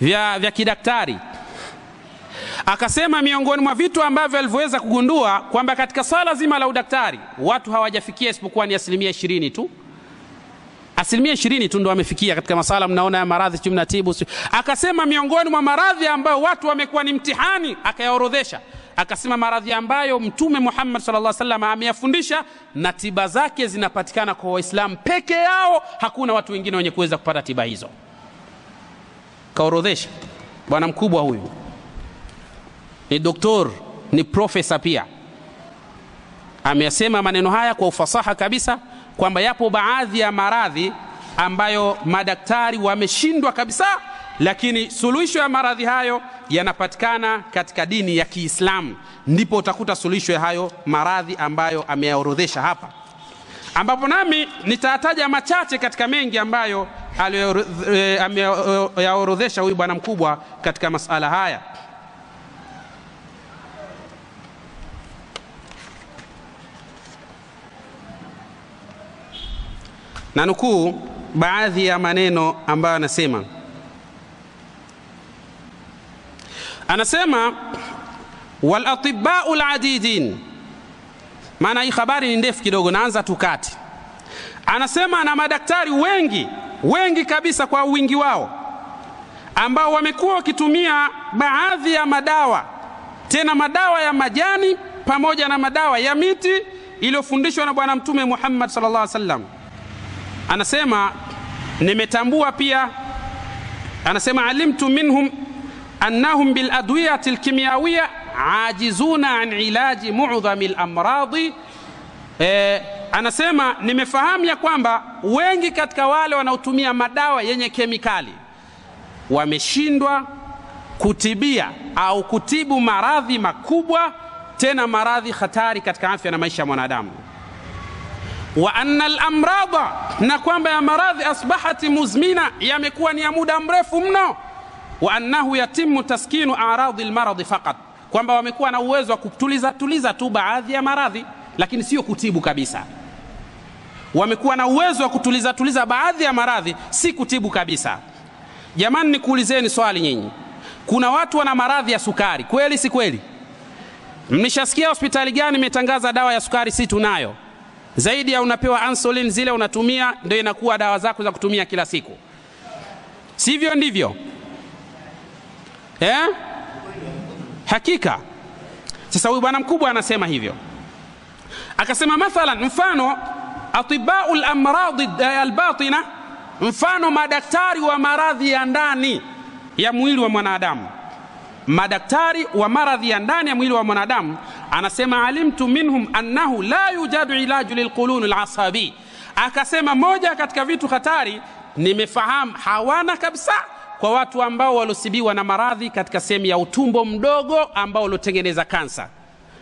vya kidaktari, akasema miongoni mwa vitu ambavyo alivyoweza kugundua kwamba katika swala zima la udaktari watu hawajafikia isipokuwa ni 20% tu. 20% tu ndio wamefikia katika masala mnaona ya maradhi mnatibu. Akasema miongoni mwa maradhi ambayo watu wamekuwa ni mtihani, akayaorodhesha. Akasema maradhi ambayo Mtume Muhammad sallallahu alaihi wasallam ameyafundisha na tiba zake zinapatikana kwa Waislamu peke yao, hakuna watu wengine wenye kuweza kupata tiba hizo. Kaorodhesha. Bwana mkubwa huyu ni doktor, ni profesa pia. Ameyasema maneno haya kwa ufasaha kabisa kwamba yapo baadhi ya maradhi ambayo madaktari wameshindwa kabisa, lakini suluhisho ya maradhi hayo yanapatikana katika dini ya Kiislamu. Ndipo utakuta suluhisho ya hayo maradhi ambayo ameyaorodhesha hapa, ambapo nami nitataja machache katika mengi ambayo ameyaorodhesha huyu bwana mkubwa katika masala haya. Na nukuu baadhi ya maneno ambayo anasema wal atibba'u al-adidin. Maana hii habari ni ndefu kidogo, naanza tukati. Anasema na madaktari wengi kabisa kwa wingi wao ambao wamekuwa wakitumia baadhi ya madawa, tena madawa ya majani pamoja na madawa ya miti iliyofundishwa na bwana mtume Muhammad sallallahu alaihi wasallam. Anasema nimetambua pia, anasema alimtu minhum annahum bil adwiyati al kimyawiyya ajizuna an ilaji mu'dhami al amradi. Anasema nimefahamu ya kwamba wengi katika wale wanaotumia madawa yenye kemikali wameshindwa kutibia au kutibu maradhi makubwa, tena maradhi hatari katika afya na maisha ya mwanadamu. Wa anna al-amrada, na kwamba ya maradhi asbahati muzmina, yamekuwa ni ya muda mrefu mno. Wa annahu yatimu taskinu a'radi al-marad faqat, kwamba wamekuwa na uwezo wa kutuliza tu baadhi ya maradhi, lakini sio kutibu kabisa. Wamekuwa na uwezo wa kutuliza baadhi ya maradhi, si kutibu kabisa. Jamani, nikuulizeni swali nyinyi, kuna watu wana maradhi ya sukari, kweli si kweli? Mnishasikia hospitali gani imetangaza dawa ya sukari? Si tunayo. Zaidi ya unapewa insulin zile unatumia, ndio inakuwa dawa zako za kutumia kila siku. Sivyo ndivyo? Hakika. Sasa huyu bwana mkubwa anasema hivyo. Akasema mathalan, mfano atibbaul amrad albatina, mfano madaktari wa maradhi ya ndani ya mwili wa mwanadamu. Madaktari wa maradhi ya ndani ya mwili wa mwanadamu, anasema alimtu minhum annahu la yujadu ilaju lilqulun alasabi. Akasema moja katika vitu hatari nimefahamu hawana kabisa kwa watu ambao walosibiwa na maradhi katika sehemu ya utumbo mdogo ambao ulotengeneza kansa.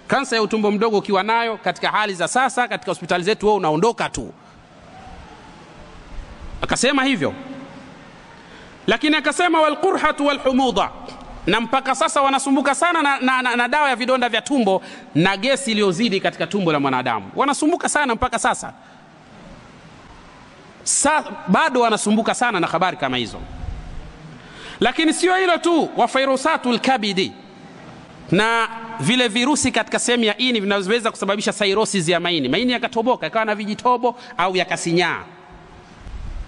Kansa ya utumbo mdogo ukiwa nayo katika hali za sasa katika hospitali zetu, wewe unaondoka tu. Akasema hivyo. Lakini akasema walqurhatu walhumuda, na mpaka sasa wanasumbuka sana na dawa ya vidonda vya tumbo na gesi iliyozidi katika tumbo la mwanadamu. Wanasumbuka sana mpaka sasa. Bado wanasumbuka sana na habari kama hizo. Lakini sio hilo tu, wa fairusatul kabidi, na vile virusi katika sehemu ya ini vinaweza kusababisha cirrhosis ya maini yakatoboka ikawa na vijitobo au yakasinyaa.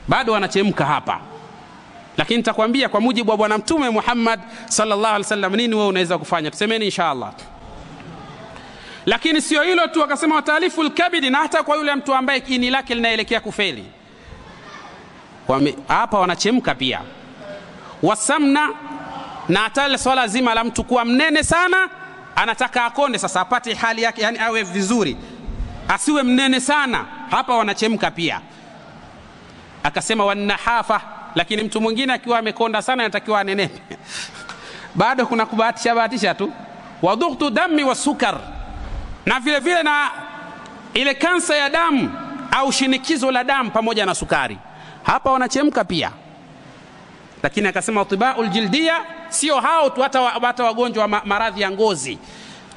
Bado wanachemka hapa. Lakini nitakwambia kwa mujibu wa bwana mtume Muhammad sallallahu alaihi wasallam nini wewe unaweza kufanya. Tusemeni inshallah. Lakini sio hilo tu, akasema wataliful kabidi, na hata kwa yule mtu ambaye ini lake linaelekea kufeli. Hapa wanachemka pia. Wasamna, na hata swala zima la mtu kuwa mnene sana, anataka akonde sasa apate hali yake, yani awe vizuri, asiwe mnene sana. Hapa wanachemka pia. Akasema wanahafa, lakini mtu mwingine akiwa amekonda sana anatakiwa anenepe. Bado kuna kubahatisha tu. Wadhughtu dami wa sukar, na vile vile na ile kansa ya damu au shinikizo la damu pamoja na sukari. Hapa wanachemka pia. Lakini akasema utibaul jildia, sio hao tu, hata wagonjwa wa maradhi ya ngozi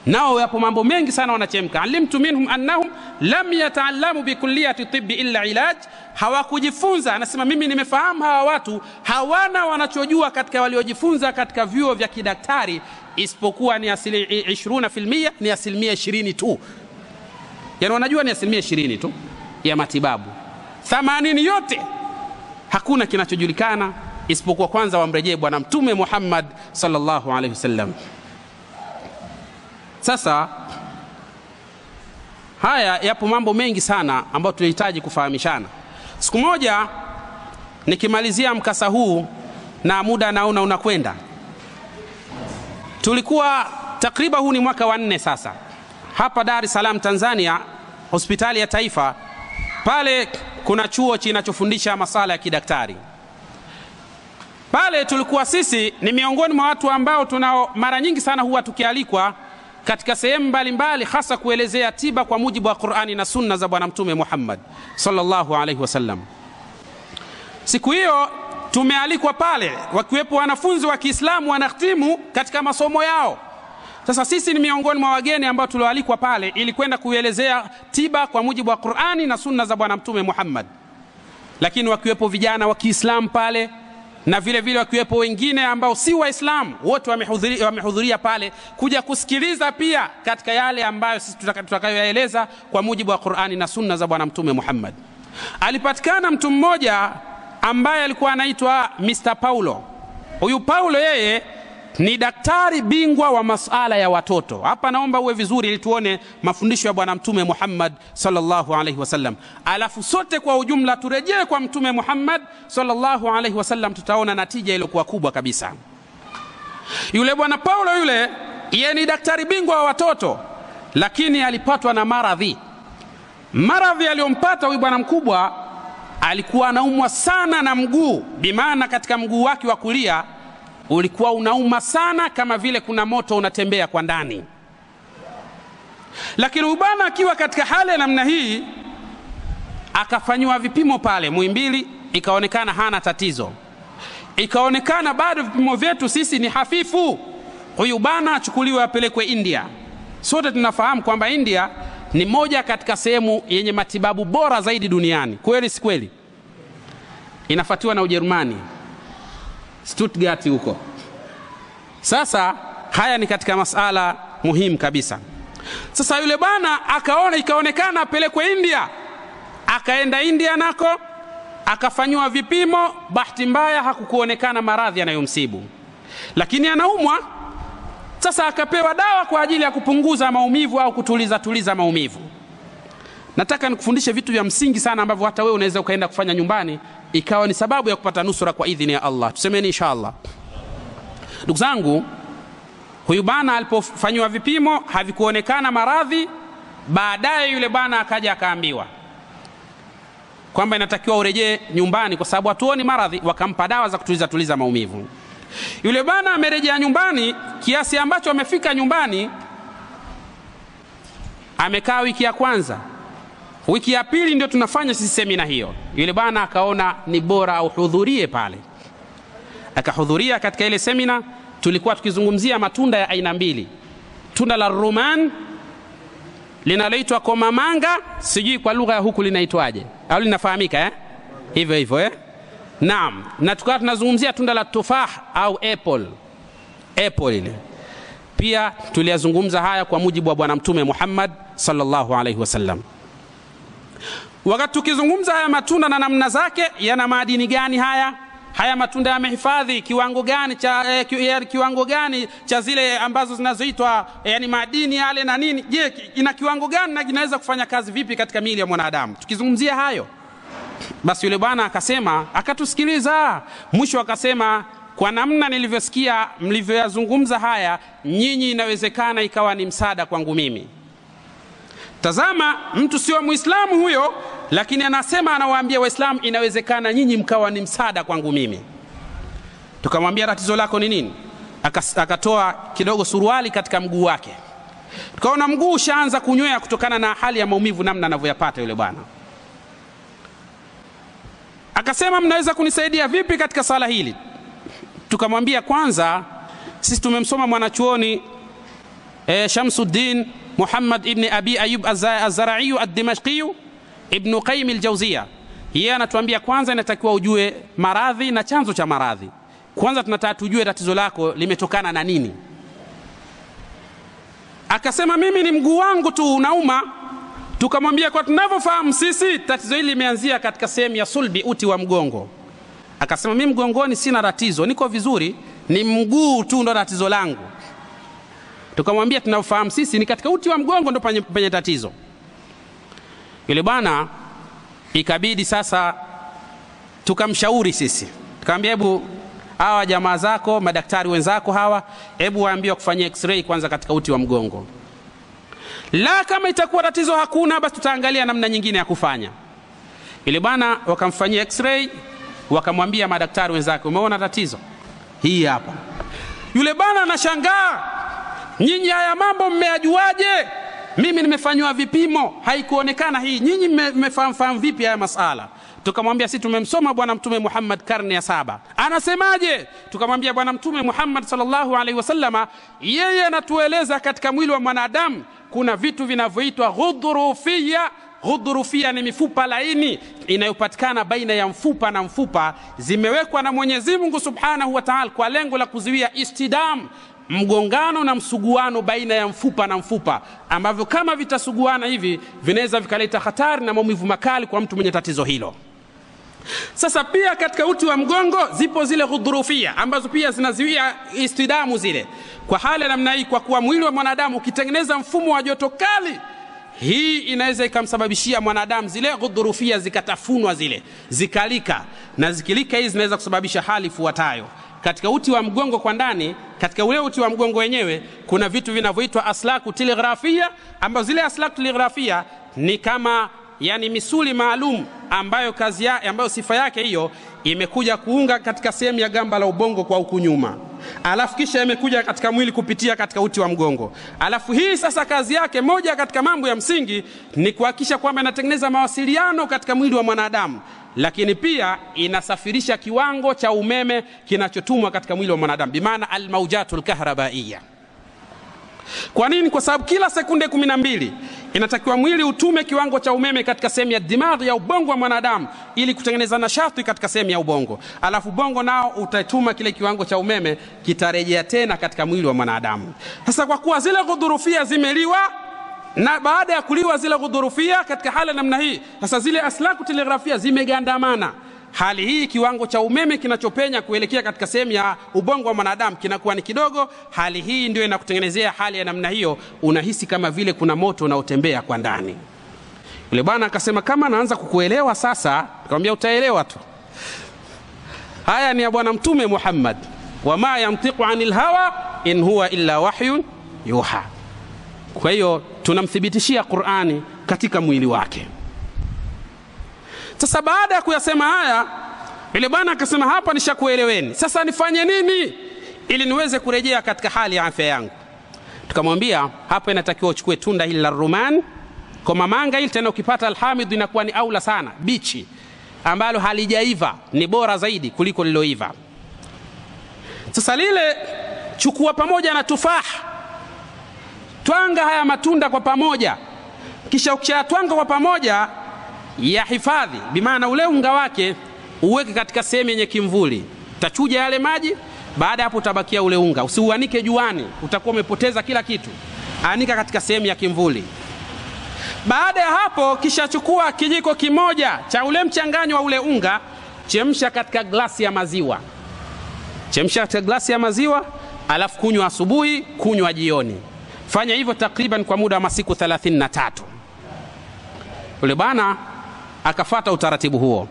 nao yapo mambo mengi sana wanachemka. Alimtu minhum annahum lam yataallamu bi kulliyati tibbi illa ilaj, hawakujifunza. Anasema mimi nimefahamu hawa watu hawana wanachojua katika waliojifunza katika vyuo vya kidaktari isipokuwa ni 20%, ni 20% tu. Yani wanajua ni 20% tu ya matibabu. 80 yote hakuna kinachojulikana isipokuwa kwanza wamrejee bwana mtume Muhammad sallallahu alaihi wasallam. Sasa haya yapo mambo mengi sana ambayo tunahitaji kufahamishana. Siku moja nikimalizia mkasa huu, na muda naona unakwenda, tulikuwa takriban, huu ni mwaka wa 4 sasa, hapa Dar es Salaam Tanzania, hospitali ya taifa. Pale kuna chuo kinachofundisha masuala ya kidaktari. Pale tulikuwa sisi ni miongoni mwa watu ambao tunao mara nyingi sana huwa tukialikwa katika sehemu mbalimbali, hasa kuelezea tiba kwa mujibu wa Qur'ani na sunna za bwana mtume Muhammad sallallahu alaihi wasallam. Siku hiyo tumealikwa pale, wakiwepo wanafunzi wa Kiislamu wanahitimu katika masomo yao. Sasa sisi ni miongoni mwa wageni ambao tulioalikwa pale ili kwenda kuelezea tiba kwa mujibu wa Qur'ani na sunna za bwana mtume Muhammad. Lakini wakiwepo vijana wa Kiislamu pale, na vile vile wakiwepo wengine ambao si Waislamu, wote wamehudhuria pale kuja kusikiliza pia katika yale ambayo sisi tutakayoyaeleza kwa mujibu wa Qur'ani na sunna za bwana mtume Muhammad. Alipatikana mtu mmoja ambaye alikuwa anaitwa Mr. Paulo. Huyu Paulo yeye ni daktari bingwa wa masuala ya watoto. Hapa naomba uwe vizuri ili tuone mafundisho ya bwana mtume Muhammad sallallahu alaihi wasallam. Alafu sote kwa ujumla turejee kwa mtume Muhammad sallallahu alaihi wasallam, tutaona natija iliyokuwa kubwa kabisa. Yule bwana Paulo yule, yeye ni daktari bingwa wa watoto, lakini alipatwa na maradhi. Maradhi aliyompata huyu bwana mkubwa, alikuwa anaumwa sana na mguu, bimaana katika mguu wake wa kulia ulikuwa unauma sana kama vile kuna moto unatembea kwa ndani. Lakini ubana akiwa katika hali ya namna hii, akafanywa vipimo pale Muhimbili, ikaonekana hana tatizo. Ikaonekana bado vipimo vyetu sisi ni hafifu, huyu bana achukuliwe apelekwe India. Sote tunafahamu kwamba India ni moja katika sehemu yenye matibabu bora zaidi duniani. Kweli si kweli? Inafuatiwa na Ujerumani, Stuttgart huko. Sasa haya ni katika masala muhimu kabisa. Sasa yule bana akaona, ikaonekana apelekwe India. Akaenda India nako, akafanywa vipimo, bahati mbaya hakukuonekana maradhi yanayomsibu, lakini anaumwa. Sasa akapewa dawa kwa ajili ya kupunguza maumivu au kutuliza maumivu. Nataka nikufundishe vitu vya msingi sana ambavyo hata wewe unaweza ukaenda kufanya nyumbani ikawa ni sababu ya kupata nusura kwa idhini ya Allah. Tusemeni inshallah. Ndugu zangu, huyu bana alipofanywa vipimo havikuonekana maradhi. Baadaye yule bana akaja akaambiwa kwamba inatakiwa urejee nyumbani kwa sababu hatuoni maradhi. Wakampa dawa za kutuliza maumivu. Yule bana amerejea nyumbani, kiasi ambacho amefika nyumbani, amekaa wiki ya kwanza. Wiki ya pili ndio tunafanya sisi semina hiyo. Yule bana akaona ni bora au hudhurie pale. Akahudhuria katika ile semina, tulikuwa tukizungumzia matunda ya aina mbili. Tunda la ruman linaloitwa komamanga, sijui kwa lugha ya huku linaitwaje au linafahamika hivyo hivyo Naam, na tukawa tunazungumzia tunda la tufah au apple ile. Pia tuliyazungumza haya kwa mujibu wa bwana mtume Muhammad sallallahu alaihi wasallam. Wakati tukizungumza haya matunda na namna zake, yana madini gani haya matunda yamehifadhi kiwango gani cha zile ambazo zinazoitwa yani madini yale na nini, je ina kiwango gani na inaweza kufanya kazi vipi katika miili ya mwanadamu? Tukizungumzia hayo, basi yule bwana akasema, akatusikiliza, mwisho akasema, kwa namna nilivyosikia mlivyoyazungumza haya, nyinyi inawezekana ikawa ni msaada kwangu mimi. Tazama, mtu sio Muislamu huyo, lakini anasema, anawaambia Waislamu, inawezekana nyinyi mkawa ni msaada kwangu mimi. Tukamwambia tatizo lako ni nini? Akatoa kidogo suruali katika mguu wake. Tukaona mguu ushaanza kunywea kutokana na hali ya maumivu namna anavyoyapata yule bwana. Akasema, mnaweza kunisaidia vipi katika sala hili? Tukamwambia, kwanza sisi tumemsoma mwanachuoni Shamsuddin Muhammad ibn Abi Ayyub az-Zara'i ad-Dimashqi Ibn Qayyim al-Jawziyya. Yeye anatuambia kwanza inatakiwa ujue maradhi na chanzo cha maradhi. Kwanza tunataka tujue tatizo lako limetokana na nini. Akasema, mimi ni mguu wangu tu unauma. Tukamwambia, kwa tunavyofahamu sisi tatizo hili limeanzia katika sehemu ya sulbi, uti wa mgongo. Akasema, mimi mgongoni sina tatizo, niko vizuri, ni mguu tu ndo tatizo langu. Tukamwambia, tunavyofahamu sisi ni katika uti wa mgongo ndo penye tatizo. Yule bwana ikabidi sasa tukamshauri sisi. Tukamwambia, hebu hawa jamaa zako, madaktari wenzako hawa, hebu waambie kufanyia x-ray kwanza katika uti wa mgongo. La, kama itakuwa tatizo hakuna, basi tutaangalia namna nyingine ya kufanya. Yule bwana wakamfanyia x-ray, wakamwambia madaktari wenzake, umeona tatizo hii hapa. Yule bwana anashangaa, nyinyi haya mambo mmeyajuaje? Mimi nimefanywa vipimo, haikuonekana hii. Nyinyi mmefahamu vipi haya masala? Tukamwambia, sisi tumemsoma bwana mtume Muhammad karne ya 7. Anasemaje? Tukamwambia, bwana mtume Muhammad sallallahu alaihi wasallama yeye anatueleza katika mwili wa mwanadamu kuna vitu vinavyoitwa ghudhurufia. Ghudhurufia ni mifupa laini inayopatikana baina ya mfupa na mfupa, zimewekwa na Mwenyezi Mungu Subhanahu wa Ta'ala kwa lengo la kuzuia istidam, mgongano na msuguano baina ya mfupa na mfupa, ambavyo kama vitasuguana hivi vinaweza vikaleta hatari na maumivu makali kwa mtu mwenye tatizo hilo. Sasa pia katika uti wa mgongo zipo zile ghudhurufia ambazo pia zinazuia istidamu zile. Kwa hali ya namna hii, kwa kuwa mwili wa mwanadamu ukitengeneza mfumo wa joto kali, hii inaweza ikamsababishia mwanadamu zile ghudhurufia zikatafunwa, zile zikalika, na zikilika hizi zinaweza kusababisha hali ifuatayo. Katika uti wa mgongo kwa ndani, katika ule uti wa mgongo wenyewe kuna vitu vinavyoitwa aslaku telegrafia, ambazo zile aslaku telegrafia ni kama yani misuli maalum ambayo ambayo sifa yake hiyo imekuja kuunga katika sehemu ya gamba la ubongo kwa huku nyuma, alafu kisha imekuja katika mwili kupitia katika uti wa mgongo. Alafu hii sasa kazi yake, moja katika mambo ya msingi ni kuhakikisha kwamba inatengeneza mawasiliano katika mwili wa mwanadamu, lakini pia inasafirisha kiwango cha umeme kinachotumwa katika mwili wa mwanadamu, bimaana almaujatul kahrabaiyya. Kwa nini? Kwa sababu kila sekunde 12 inatakiwa mwili utume kiwango cha umeme katika sehemu ya dimagh ya ubongo wa mwanadamu ili kutengeneza nashati katika sehemu ya ubongo. Alafu ubongo nao utatuma kile kiwango cha umeme, kitarejea tena katika mwili wa mwanadamu. Sasa kwa kuwa zile ghudhurufia zimeliwa, na baada ya kuliwa zile ghudhurufia katika hali namna hii, sasa zile aslaku telegrafia zimegandamana. Hali hii kiwango cha umeme kinachopenya kuelekea katika sehemu ya ubongo wa mwanadamu kinakuwa ni kidogo. Hali hii ndio inakutengenezea hali ya namna hiyo, unahisi kama vile kuna moto unaotembea kwa ndani. Yule bwana akasema, kama naanza kukuelewa sasa. Nikamwambia, utaelewa tu. Haya ni ya bwana mtume Muhammad, wama yantiqu anil hawa in huwa illa wahyun yuha. Kwa hiyo tunamthibitishia Qur'ani katika mwili wake. Sasa baada ya kuyasema haya, yule bwana akasema, hapa nishakueleweni, sasa nifanye nini ili niweze kurejea katika hali ya afya yangu? Tukamwambia, hapa inatakiwa uchukue tunda hili la ruman, komamanga hili, tena ukipata alhamid inakuwa ni aula sana, bichi ambalo halijaiva ni bora zaidi kuliko liloiva. Sasa lile chukua pamoja na tufaha, twanga haya matunda kwa pamoja, kisha ukishatwanga kwa pamoja ya hifadhi, bimaana ule unga wake uweke katika sehemu yenye kimvuli, utachuja yale maji. Baada hapo utabakia ule unga, usiuanike juani, utakuwa umepoteza kila kitu. Anika katika sehemu ya kimvuli. Baada ya hapo, kisha chukua kijiko kimoja cha ule mchanganyo wa ule unga, chemsha katika glasi ya maziwa. Chemsha katika glasi ya maziwa, alafu kunywa asubuhi, kunywa jioni. Fanya hivyo takriban kwa muda wa masiku 33. Ule bana akafuata utaratibu huo.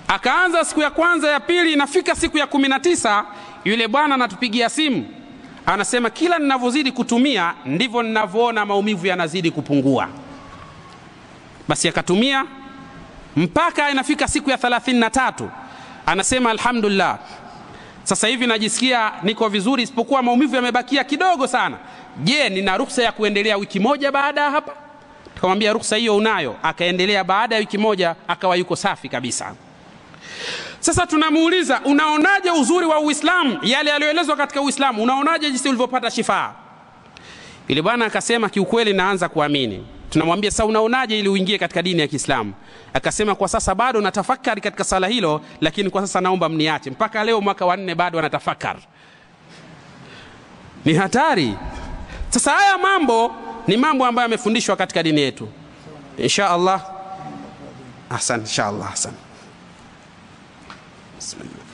Akaanza siku ya kwanza, ya pili, inafika siku ya 19, yule bwana anatupigia simu. Anasema kila ninavyozidi kutumia ndivyo ninavyoona maumivu yanazidi kupungua. Basi akatumia mpaka inafika siku ya 33. Anasema alhamdulillah, sasa hivi najisikia niko vizuri, isipokuwa maumivu yamebakia kidogo sana. Je, nina ruhusa ya kuendelea wiki moja baada ya hapa? Tukamwambia ruhusa hiyo unayo. Akaendelea baada ya wiki moja akawa yuko safi kabisa. Sasa tunamuuliza, unaonaje uzuri wa Uislamu, yale yaliyoelezwa katika Uislamu, unaonaje jinsi ulivyopata shifaa? Yule bwana akasema kiukweli naanza kuamini. Tunamwambia sasa unaonaje ili uingie katika dini ya Kiislamu? Akasema kwa sasa bado natafakari katika sala hilo, lakini kwa sasa naomba mniache. Mpaka leo mwaka wa 4 bado anatafakari. Ni hatari. Sasa haya mambo ni mambo ambayo yamefundishwa katika dini yetu. Insha Allah. Ahsan, insha Allah, ahsan. Bismillah.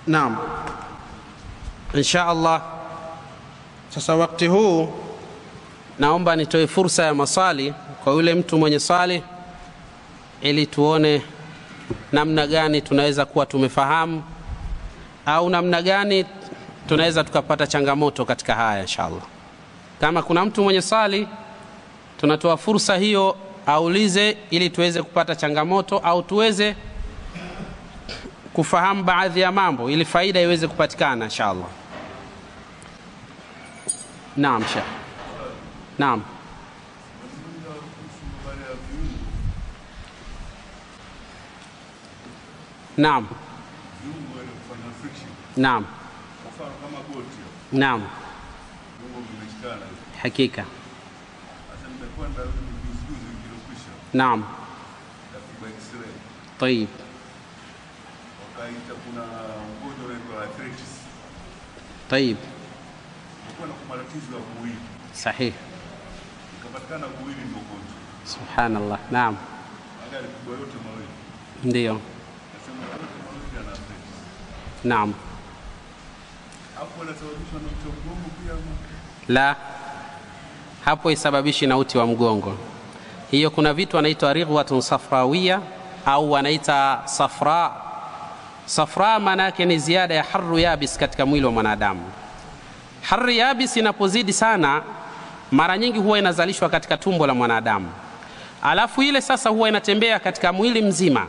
Naam. Insha Allah. Sasa wakati huu naomba nitoe fursa ya maswali kwa yule mtu mwenye swali, ili tuone namna gani tunaweza kuwa tumefahamu au namna gani tunaweza tukapata changamoto katika haya inshallah. Kama kuna mtu mwenye swali, tunatoa fursa hiyo aulize, ili tuweze kupata changamoto au tuweze kufahamu baadhi ya mambo ili faida iweze kupatikana inshallah. Naam Sheikh. Naam. Naam. Naam. Naam. Hakika. Naam. طيب. طيب. صحيح. سبحان الله. نعم. ndio. Naam. La, hapo isababishi na uti wa mgongo. Hiyo kuna vitu wanaitwa righwatun safrawiyya au wanaita safra. Safra maana yake ni ziada ya harru yabis katika mwili wa mwanadamu. Harru yabis inapozidi sana, mara nyingi huwa inazalishwa katika tumbo la mwanadamu. Alafu ile sasa huwa inatembea katika mwili mzima.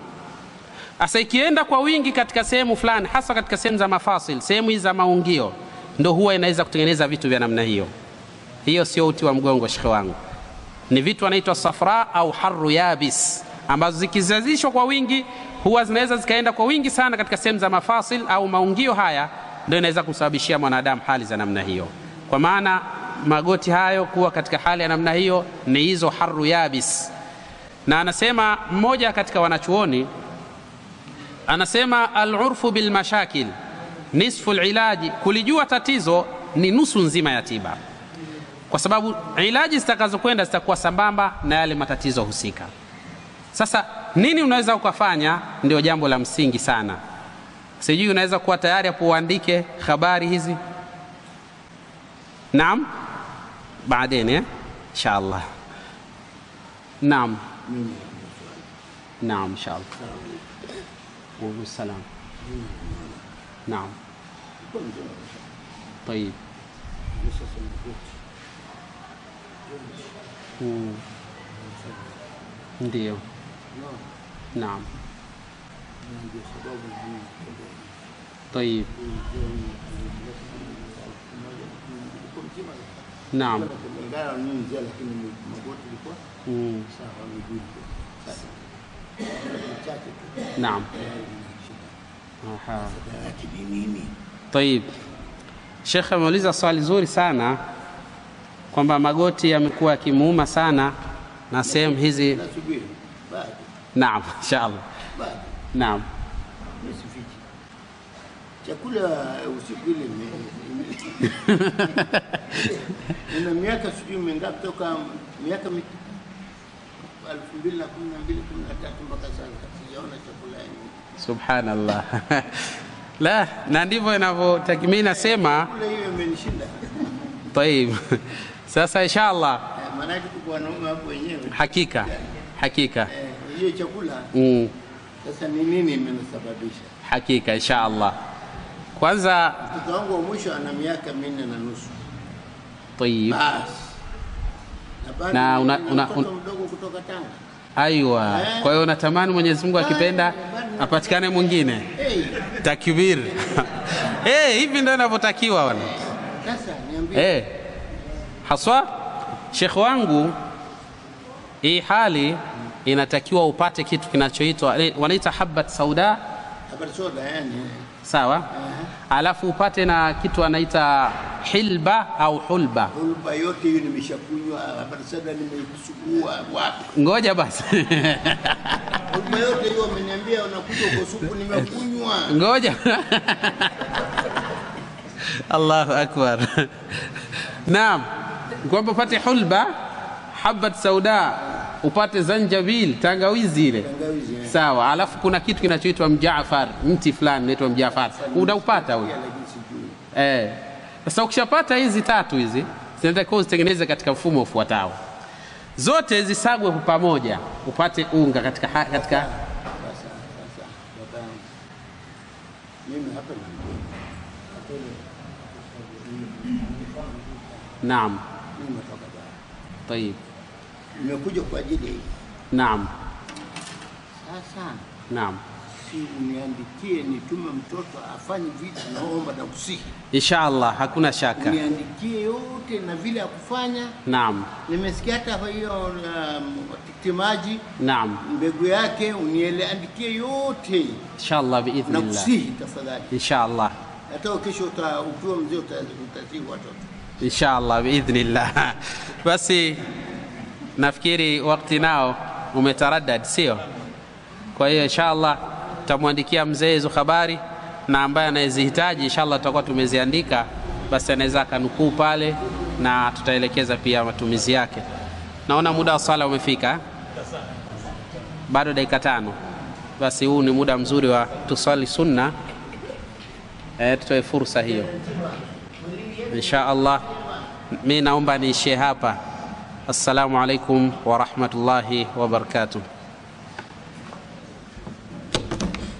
Asa ikienda kwa wingi katika sehemu fulani, hasa katika sehemu za mafasil, sehemu hizi za maungio, ndo huwa inaweza kutengeneza vitu vya namna hiyo. Hiyo sio uti wa mgongo shekhi wangu. Ni vitu wanaitwa safra au harru yabis, ambazo zikizalishwa kwa wingi huwa zinaweza zikaenda kwa wingi sana katika sehemu za mafasil au maungio haya, ndio inaweza kusababishia mwanadamu hali za namna hiyo. Kwa maana magoti hayo kuwa katika hali ya namna hiyo ni hizo harru yabis. Na anasema mmoja katika wanachuoni, anasema al-urfu bil mashakil nisfu al-ilaji, kulijua tatizo ni nusu nzima ya tiba, kwa sababu ilaji zitakazokwenda zitakuwa sambamba na yale matatizo husika. Sasa nini unaweza ukafanya, ndio jambo la msingi sana. Sijui unaweza kuwa tayari hapo uandike habari hizi. Naam, baadaye inshallah. Naam. Naam inshallah. والسلام. نعم. طيب. ndio. Naam. طيب. نعم. نعم. طيب. Sheikh ameuliza swali zuri sana kwamba magoti yamekuwa yakimuuma sana na sehemu hizi. Naam, inshallah. Naam. Chakula usiku ile nina miaka sijui mingapi toka miaka 2012 13 mpaka sasa sijaona chakula yani. Subhanallah. La, na ndivyo inavyotakiwa. Mimi nasema kula hiyo imenishinda. طيب. Sasa inshallah maana yake kwa wanaume hapo wenyewe. Hakika. Hiyo chakula. Sasa ni nini imenisababisha? Hakika inshallah. Kwanza mtoto wangu wa mwisho ana miaka 4.5. طيب. Na mdogo kutoka Tanga. Aiwa. Kwa hiyo natamani Mwenyezi Mungu akipenda apatikane mwingine. Takbir. Hivi ndio inavyotakiwa wana. Sasa niambie. Haswa Sheikh wangu, hii hali inatakiwa upate kitu kinachoitwa wanaita habat sauda. Habat sauda yani. Sawa? Alafu upate na kitu anaita hilba au hulba. Hulba yote hiyo nimeshakunywa, habat sauda nimeisugua wapi? Ngoja basi. Hulba yote hiyo ameniambia unakuja uko supu nimekunywa. Ngoja. Allahu akbar. Naam. Kwamba upate hulba, habat sauda, upate zanjabil, tangawizi ile. Sawa. Alafu kuna kitu kinachoitwa mjaafar, mti fulani unaitwa mjaafar. Unaupata huo? Sasa ukishapata hizi tatu hizi, zinatakiwa uzitengeneze katika mfumo ufuatao. Zote zisagwe pamoja, upate unga katika mimi hapa Naam. nimetoka bara. طيب. Nimekuja kwa ajili hii. Naam. Sasa. Naam. Si uniandikie nitume mtoto afanye vitu naomba na kusihi. Inshallah, hakuna shaka. Uniandikie yote na vile ya kufanya. Naam. Nimesikia hata hiyo tikitimaji. Naam. Mbegu yake uniandikie yote. Inshallah biidhnillah. Na kusihi tafadhali. Inshallah. Hata kesho ukiwa mzee utasihi watoto. Inshallah biidhnillah. Basi nafikiri wakati nao umetaraddad, sio? Kwa hiyo inshallah tutamwandikia mzee hizo habari, na ambaye anazihitaji inshallah tutakuwa tumeziandika, basi anaweza kanukuu pale na tutaelekeza pia matumizi yake. Naona muda wa sala umefika. Bado dakika 5. Basi huu ni muda mzuri wa tusali sunna. Tutoe fursa hiyo. Inshallah mimi naomba niishie hapa. Assalamu alaikum wa rahmatullahi wa barakatuh.